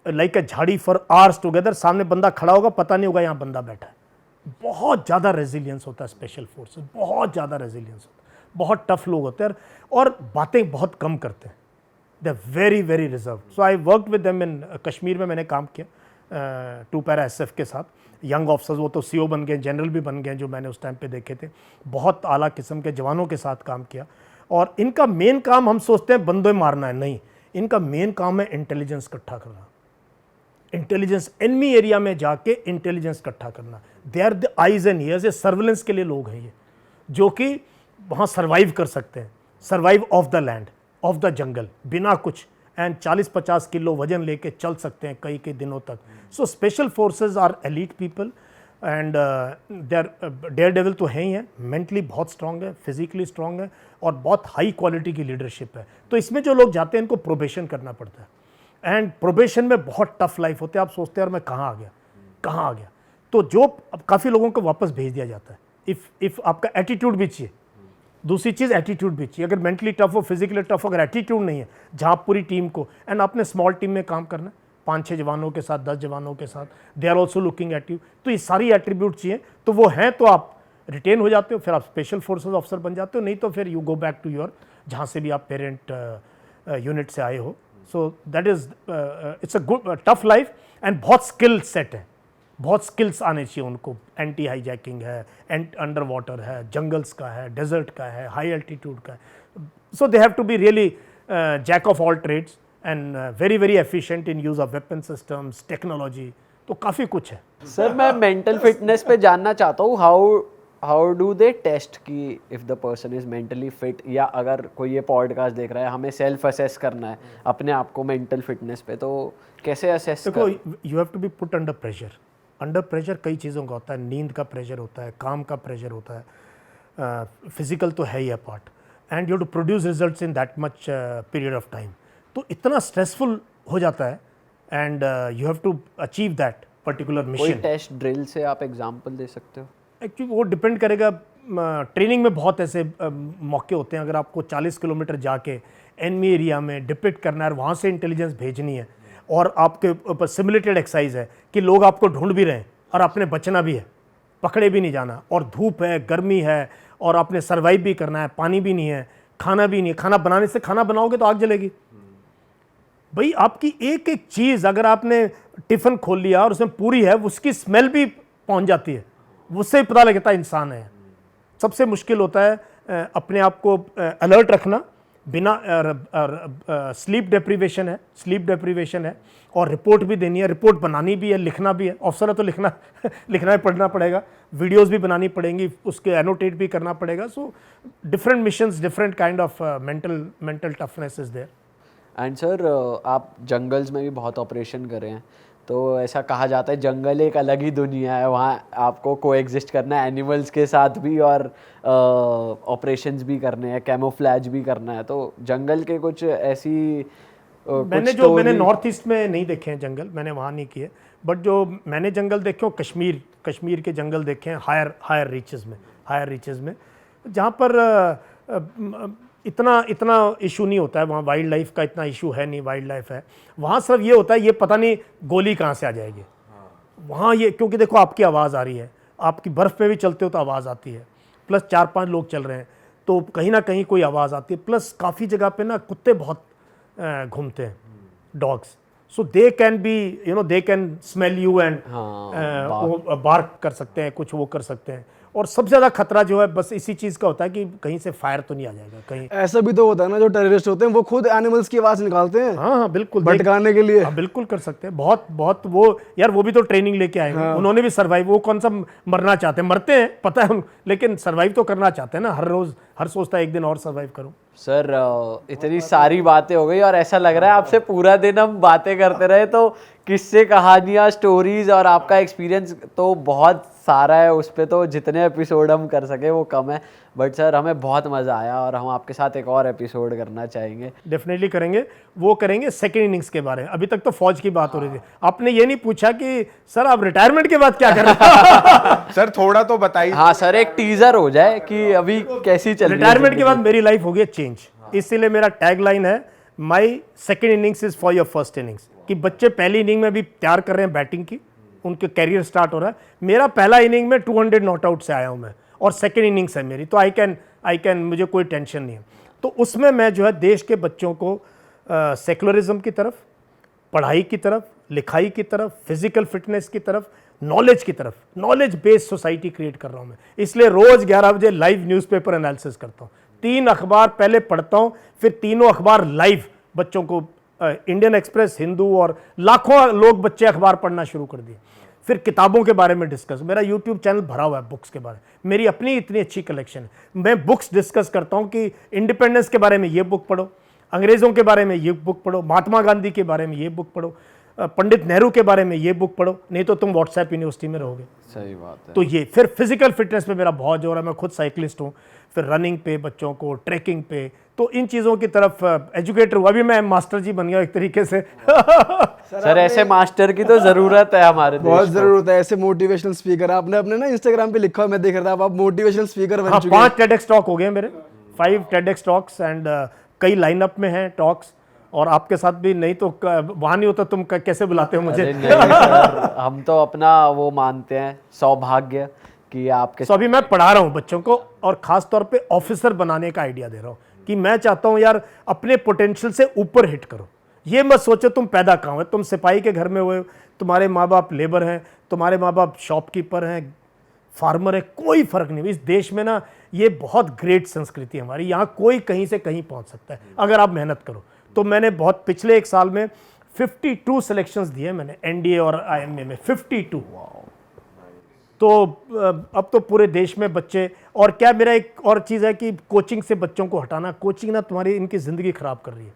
like अ झाड़ी फॉर आवर्स टुगेदर। सामने बंदा खड़ा होगा, पता नहीं होगा यहाँ बंदा बैठा है। बहुत ज़्यादा रेजिलियंस होता है स्पेशल फोर्सेस, बहुत ज़्यादा रेजिलियंस होता है, बहुत टफ लोग होते हैं और बातें बहुत कम करते हैं। They are very very reserve. So I worked with them in Kashmir में मैंने काम किया 2 पैरा SF के साथ, यंग ऑफिसर्स, वो तो CO बन गए, जनरल भी बन गए, जो मैंने उस टाइम पे देखे थे। बहुत आला किस्म के जवानों के साथ काम किया और इनका मेन काम, हम सोचते हैं बंदे मारना है, नहीं, इनका मेन काम है इंटेलिजेंस इकट्ठा करना, इंटेलिजेंस, एनिमी एरिया में जाके इंटेलिजेंस इकट्ठा करना। They are the eyes and ears, ये सर्विलेंस के लिए लोग हैं ये, जो कि वहाँ सर्वाइव कर सकते हैं, survive of the land, of the jungle, बिना कुछ, एंड 40-50 किलो वजन लेके चल सकते हैं कई दिनों तक। So special forces are elite people and they are daredevil तो है ही हैं, मेंटली बहुत स्ट्रांग है, फिजिकली स्ट्रांग है और बहुत हाई क्वालिटी की लीडरशिप है। तो इसमें जो लोग जाते हैं इनको प्रोबेशन करना पड़ता है, एंड प्रोबेशन में बहुत टफ लाइफ होती है। आप सोचते हैं यार मैं कहाँ आ गया, कहाँ आ गया, तो जो काफ़ी लोगों को वापस भेज दिया जाता है। इफ़ आपका एटीट्यूड भी चाहिए, दूसरी चीज़ एटीट्यूड भी चाहिए। अगर मेंटली टफ हो, फिजिकली टफ हो, अगर एटीट्यूड नहीं है, जहाँ पूरी टीम को, एंड आपने स्मॉल टीम में काम करना है, 5-6 जवानों के साथ, 10 जवानों के साथ, they are also looking at you, तो ये सारी एट्रीब्यूट चाहिए, तो वो हैं तो आप रिटेन हो जाते हो, फिर आप स्पेशल फोर्सेस ऑफिसर बन जाते हो, नहीं तो फिर you go back to your, जहाँ से भी आप पेरेंट यूनिट से आए हो। So that is it's a good tough life, and बहुत स्किल सेट है, बहुत स्किल्स आने चाहिए उनको। एंटी हाईजैकिंग है, अंडर वाटर है, जंगल्स का है, डेजर्ट का है, हाई एल्टीट्यूड का है। So they have to be really jack of all trades and very very efficient in use of weapon systems, technology, तो काफ़ी कुछ है। सर मैं मेंटल फिटनेस पे जानना चाहता हूँ, हाउ डू दे टेस्ट कि if the person is mentally fit, या अगर कोई ये पॉडकास्ट देख रहा है, हमें सेल्फ असेस करना है अपने आप को मेंटल फिटनेस पे, तो कैसे असेस देखो, you have to be put under pressure. Under pressure कई चीज़ों का होता है, नींद का प्रेशर होता है, काम का प्रेशर होता है, फिजिकल तो है ही है part, and you to produce results in that much period of time. तो इतना स्ट्रेसफुल हो जाता है, and you have to achieve that particular कोई मिशन। टेस्ट ड्रिल से आप एग्जांपल दे सकते हो? एक्चुअली वो डिपेंड करेगा, ट्रेनिंग में बहुत ऐसे मौके होते हैं, अगर आपको 40 किलोमीटर जाके एनिमी एरिया में डिपिक्ट करना है, वहाँ से इंटेलिजेंस भेजनी है, और आपके ऊपर सिमुलेटेड एक्सरसाइज है कि लोग आपको ढूंढ भी रहे हैं और आपने बचना भी है, पकड़े भी नहीं जाना, और धूप है, गर्मी है, और आपने सर्वाइव भी करना है, पानी भी नहीं है, खाना भी नहीं है। खाना बनाने से, खाना बनाओगे तो आग जलेगी भाई। आपकी एक एक चीज़, अगर आपने टिफ़िन खोल लिया और उसमें पूरी है, उसकी स्मेल भी पहुंच जाती है, उससे ही पता लगता है इंसान है। सबसे मुश्किल होता है अपने आप को अलर्ट रखना, बिना स्लीप डेप्रीवेशन है, और रिपोर्ट भी देनी है, रिपोर्ट बनानी भी है, लिखना भी है। ऑफिसर है तो लिखना लिखना ही पढ़ना पड़ेगा, वीडियोस भी बनानी पड़ेंगी, उसके एनोटेट भी करना पड़ेगा। So different missions, different kind of mental toughness is there. And sir आप जंगल्स में भी बहुत ऑपरेशन कर रहे हैं, तो ऐसा कहा जाता है जंगल एक अलग ही दुनिया है, वहाँ आपको कोएग्जिस्ट करना है एनिमल्स के साथ भी और ऑपरेशंस भी करने हैं, कैमोफ्लैज भी करना है। तो जंगल के कुछ ऐसी मैंने नॉर्थ ईस्ट में नहीं देखे हैं जंगल, मैंने वहाँ नहीं किए, बट जो मैंने जंगल देखे हो कश्मीर के जंगल देखे हैं हायर रीचेस में जहाँ पर इतना इशू नहीं होता है, वहाँ वाइल्ड लाइफ का इतना इशू है नहीं, वाइल्ड लाइफ है वहाँ। सिर्फ ये होता है ये पता नहीं गोली कहाँ से आ जाएगी वहाँ, ये क्योंकि देखो आपकी आवाज़ आ रही है, आपकी बर्फ़ पे भी चलते हो तो आवाज़ आती है, प्लस 4-5 लोग चल रहे हैं तो कहीं ना कहीं कोई आवाज़ आती है, प्लस काफ़ी जगह पे ना कुत्ते बहुत घूमते हैं, dogs, so they can be they can smell you and bark कर सकते हैं, कुछ वो कर सकते हैं। और सबसे ज़्यादा खतरा जो है बस इसी चीज़ का होता है कि कहीं से फायर तो नहीं आ जाएगा कहीं। ऐसा भी तो होता है ना, जो टेररिस्ट होते हैं वो खुद एनिमल्स की आवाज़ निकालते हैं। हाँ बिल्कुल, भटकाने के लिए। हाँ बिल्कुल कर सकते हैं, बहुत वो यार वो भी तो ट्रेनिंग लेके आए हैं, उन्होंने भी सर्वाइव, वो कौन सा मरना चाहते हैं, मरते हैं पता है, लेकिन सर्वाइव तो करना चाहते हैं ना, हर सोचता है एक दिन और सर्वाइव करूं। सर इतनी सारी बातें हो गई और ऐसा लग रहा है आपसे पूरा दिन हम बातें करते रहे, तो किस्से, कहानियाँ, स्टोरीज और आपका एक्सपीरियंस तो बहुत सारा है, उस पर तो जितने एपिसोड हम कर सके वो कम है। बट सर हमें बहुत मज़ा आया और हम आपके साथ एक और एपिसोड करना चाहेंगे। डेफिनेटली करेंगे, वो करेंगे सेकेंड इनिंग्स के बारे में। अभी तक तो फौज की बात हो रही थी, आपने ये नहीं पूछा कि सर आप रिटायरमेंट के बाद क्या कर रहे हैं। सर थोड़ा तो बताइए। हाँ सर, एक टीजर हो जाए कि अभी कैसी चल रही है रिटायरमेंट के बाद मेरी लाइफ हो गई चेंज, इसीलिए मेरा टैग लाइन है my second innings is for your first innings, कि बच्चे पहली इनिंग में भी तैयार कर रहे हैं बैटिंग की, उनके कैरियर स्टार्ट हो रहा है। मेरा पहला इनिंग में 200 नॉट आउट से आया हूं मैं, और सेकेंड इनिंग्स है मेरी, तो आई कैन मुझे कोई टेंशन नहीं है। तो उसमें मैं जो है देश के बच्चों को सेकुलरिज्म की तरफ, पढ़ाई की तरफ, लिखाई की तरफ, फिजिकल फिटनेस की तरफ, नॉलेज की तरफ, नॉलेज बेस्ड सोसाइटी क्रिएट कर रहा हूं मैं। इसलिए रोज 11 बजे लाइव न्यूज़पेपर एनालिसिस करता हूं, 3 अखबार पहले पढ़ता हूं, फिर तीनों अखबार लाइव बच्चों को, इंडियन एक्सप्रेस, हिंदू और लाखों लोग बच्चे अखबार पढ़ना शुरू कर दिए। फिर किताबों के बारे में डिस्कस, मेरा यूट्यूब चैनल भरा हुआ है बुक्स के बारे में, मेरी अपनी इतनी अच्छी कलेक्शन है। मैं बुक्स डिस्कस करता हूं कि इंडिपेंडेंस के बारे में ये बुक पढ़ो, अंग्रेज़ों के बारे में ये बुक पढ़ो, महात्मा गांधी के बारे में ये बुक पढ़ो, पंडित नेहरू के बारे में ये बुक पढ़ो, नहीं तो तुम व्हाट्सएप यूनिवर्सिटी में रहोगे। सही बात है। तो ये फिर फिजिकल फिटनेस पे मेरा बहुत जोर है, मैं खुद साइकिलिस्ट हूँ, फिर रनिंग पे बच्चों को, ट्रैकिंग पे, तो इन चीज़ों की तरफ एजुकेटर हुआ। अभी मैं मास्टर जी बन गया एक तरीके से। सर ऐसे मास्टर की तो ज़रूरत है हमारे देश बहुत को। जरूरत है ऐसे मोटिवेशनल स्पीकर। आपने अपने ना इंस्टाग्राम पे लिखा हुआ, मैं देख रहा था, आप मोटिवेशनल स्पीकर बन हाँ, चुके हैं। 5 TEDx टॉक हो गए मेरे, 5 TEDx टॉक्स, एंड कई लाइनअप में हैं टॉक्स, और आपके साथ भी, नहीं तो वहाँ नहीं होता, तुम कैसे बुलाते हो मुझे। अरे नहीं सर, हम तो अपना वो मानते हैं सौभाग्य कि आपके। तो अभी मैं पढ़ा रहा हूँ बच्चों को, और ख़ास तौर पे ऑफिसर बनाने का आइडिया दे रहा हूँ कि मैं चाहता हूँ यार अपने पोटेंशियल से ऊपर हिट करो। ये मत सोचो तुम पैदा कहाँ हो, तुम सिपाही के घर में हुए, तुम्हारे माँ बाप लेबर हैं, तुम्हारे माँ बाप शॉपकीपर हैं, फार्मर है, कोई फ़र्क नहीं। इस देश में ना ये बहुत ग्रेट संस्कृति है हमारी, यहाँ कोई कहीं से कहीं पहुँच सकता है अगर आप मेहनत करो। तो मैंने बहुत पिछले 1 साल में 52 सिलेक्शंस दिए मैंने NDA और IMA में, 52। तो अब तो पूरे देश में बच्चे, और क्या मेरा एक और चीज़ है कि कोचिंग से बच्चों को हटाना, कोचिंग ना तुम्हारी इनकी ज़िंदगी ख़राब कर रही है।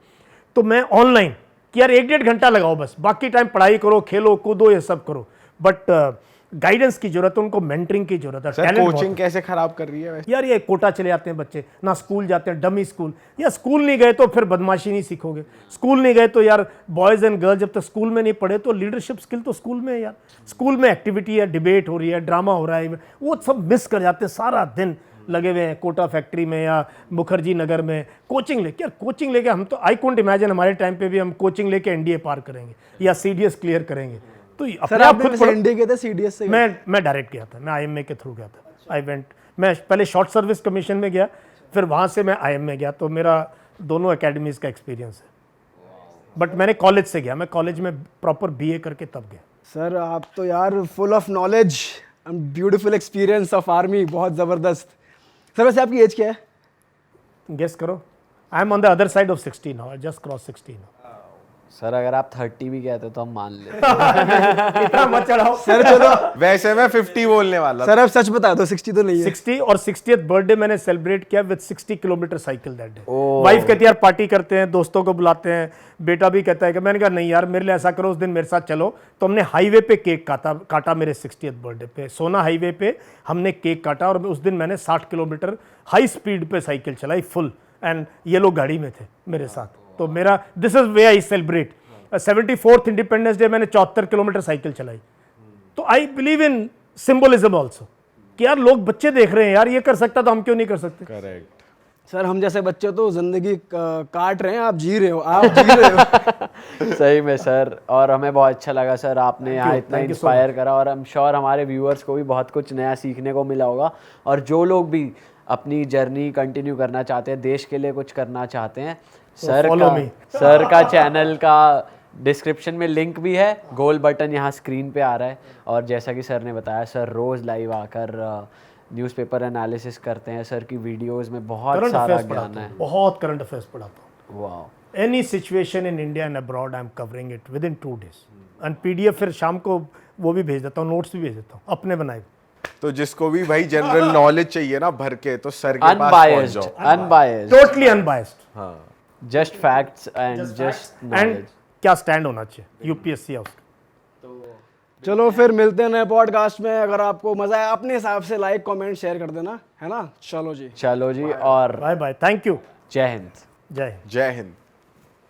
तो मैं ऑनलाइन कि यार 1-1.5 घंटा लगाओ बस, बाकी टाइम पढ़ाई करो, खेलो कूदो, ये सब करो, बट गाइडेंस की जरूरत है, उनको मेंटरिंग की जरूरत है। सर कोचिंग कैसे खराब कर रही है वैसे? यार ये कोटा चले जाते हैं बच्चे, ना स्कूल जाते हैं, डमी स्कूल, या स्कूल नहीं गए तो फिर बदमाशी नहीं सीखोगे, स्कूल नहीं गए तो यार बॉयज़ एंड गर्ल्स जब तक स्कूल में नहीं पढ़े तो लीडरशिप स्किल तो स्कूल में है यार। स्कूल में एक्टिविटी है, डिबेट हो रही है, ड्रामा हो रहा है, वो सब मिस कर जाते हैं, सारा दिन लगे हुए हैं कोटा फैक्ट्री में या मुखर्जी नगर में कोचिंग लेके। यार कोचिंग लेके हम तो, आई कांट इमेजिन हमारे टाइम पे भी हम कोचिंग लेके NDA पार करेंगे या CDS क्लियर करेंगे। तो सर आप खुद NDA के थे, CDS से? मैं डायरेक्ट गया था, मैं IMA के थ्रू गया था। मैं पहले शॉर्ट सर्विस कमीशन में गया, फिर वहाँ से मैं IMA गया, तो मेरा दोनों एकेडमीज़ का एक्सपीरियंस है। बट मैंने कॉलेज से गया, मैं कॉलेज में प्रॉपर BA करके तब गया। सर आप तो यार full of knowledge and beautiful experience of army, बहुत ज़बरदस्त। सर वैसे आपकी एज क्या है? गेस करो। I am on the other side of 60 now, I just cross 60 now. Sir अगर आप 30 भी कहते तो हम मान लेते। इतना मत चढ़ाओ सर चलो वैसे मैं 50 बोलने वाला था। सर अब सच बता दो 60 तो नहीं है। 60 और 60th बर्थडे मैंने सेलिब्रेट किया with 60 kilometre cycle that day. Oh. Wife कहती है यार पार्टी करते हैं, दोस्तों को बुलाते हैं, बेटा भी कहता है कि मैंने कहा नहीं यार मेरे लिए ऐसा करो उस दिन मेरे साथ चलो। तो हमने हाईवे पे केक काटा मेरे 60th बर्थडे पे, सोना हाईवे पे हमने केक काटा और उस दिन मैंने 60 किलोमीटर हाई स्पीड पे साइकिल चलाई फुल, एंड ये लोग गाड़ी में थे मेरे साथ। तो मेरा this is way I celebrate 74th independence day मैंने 74 किलोमीटर साइकिल चलाई। तो I believe in symbolism also कि यार लोग बच्चे देख रहे हैं यार ये कर सकता तो हम क्यों नहीं कर सकते। करेक्ट। सर हम जैसे बच्चे तो जिंदगी काट रहे हैं, आप जी रहे हो, आप जी रहे हो। सही में सर, और हमें बहुत अच्छा लगा सर आपने यहाँ इतना thank you so इंस्पायर करा, और आई एम श्योर हमारे व्यूअर्स को भी बहुत कुछ नया सीखने को मिला होगा। और जो लोग भी अपनी जर्नी कंटिन्यू करना चाहते हैं, देश के लिए कुछ करना चाहते हैं, सर का चैनल का डिस्क्रिप्शन में लिंक भी है, गोल बटन यहाँ स्क्रीन पे आ रहा है। और जैसा कि सर ने बताया, सर रोज़ लाइव आकर न्यूज़पेपर एनालिसिस करते हैं। सर की वीडियोस में बहुत करंट सारा अफेयर्स ज्ञान पढ़ाता है। हूँ, बहुत करंट अफेयर्स पढ़ाता हूँ। वाह। Any situation in India and abroad I am covering it with in 2 days and PDF फिर शाम को वो भी भेज देता हूँ, नोट्स भी भेज देता हूँ अपने बनाए। तो जिसको भी भाई जनरल नॉलेज चाहिए ना भर के, तो सर के पास पहुंच अनबायस्ड, जाओ। अनबायस्ड, टोटली अनबायस्ड हाँ just facts and just and knowledge. क्या स्टैंड होना चाहिए UPSC हाउस। चलो फिर मिलते हैं नए पॉडकास्ट में। अगर आपको मजा आया अपने हिसाब से लाइक कमेंट शेयर कर देना, है ना। चलो जी, चलो जी, और बाय बाय, थैंक यू, जय हिंद। जय हिंद। जय हिंद।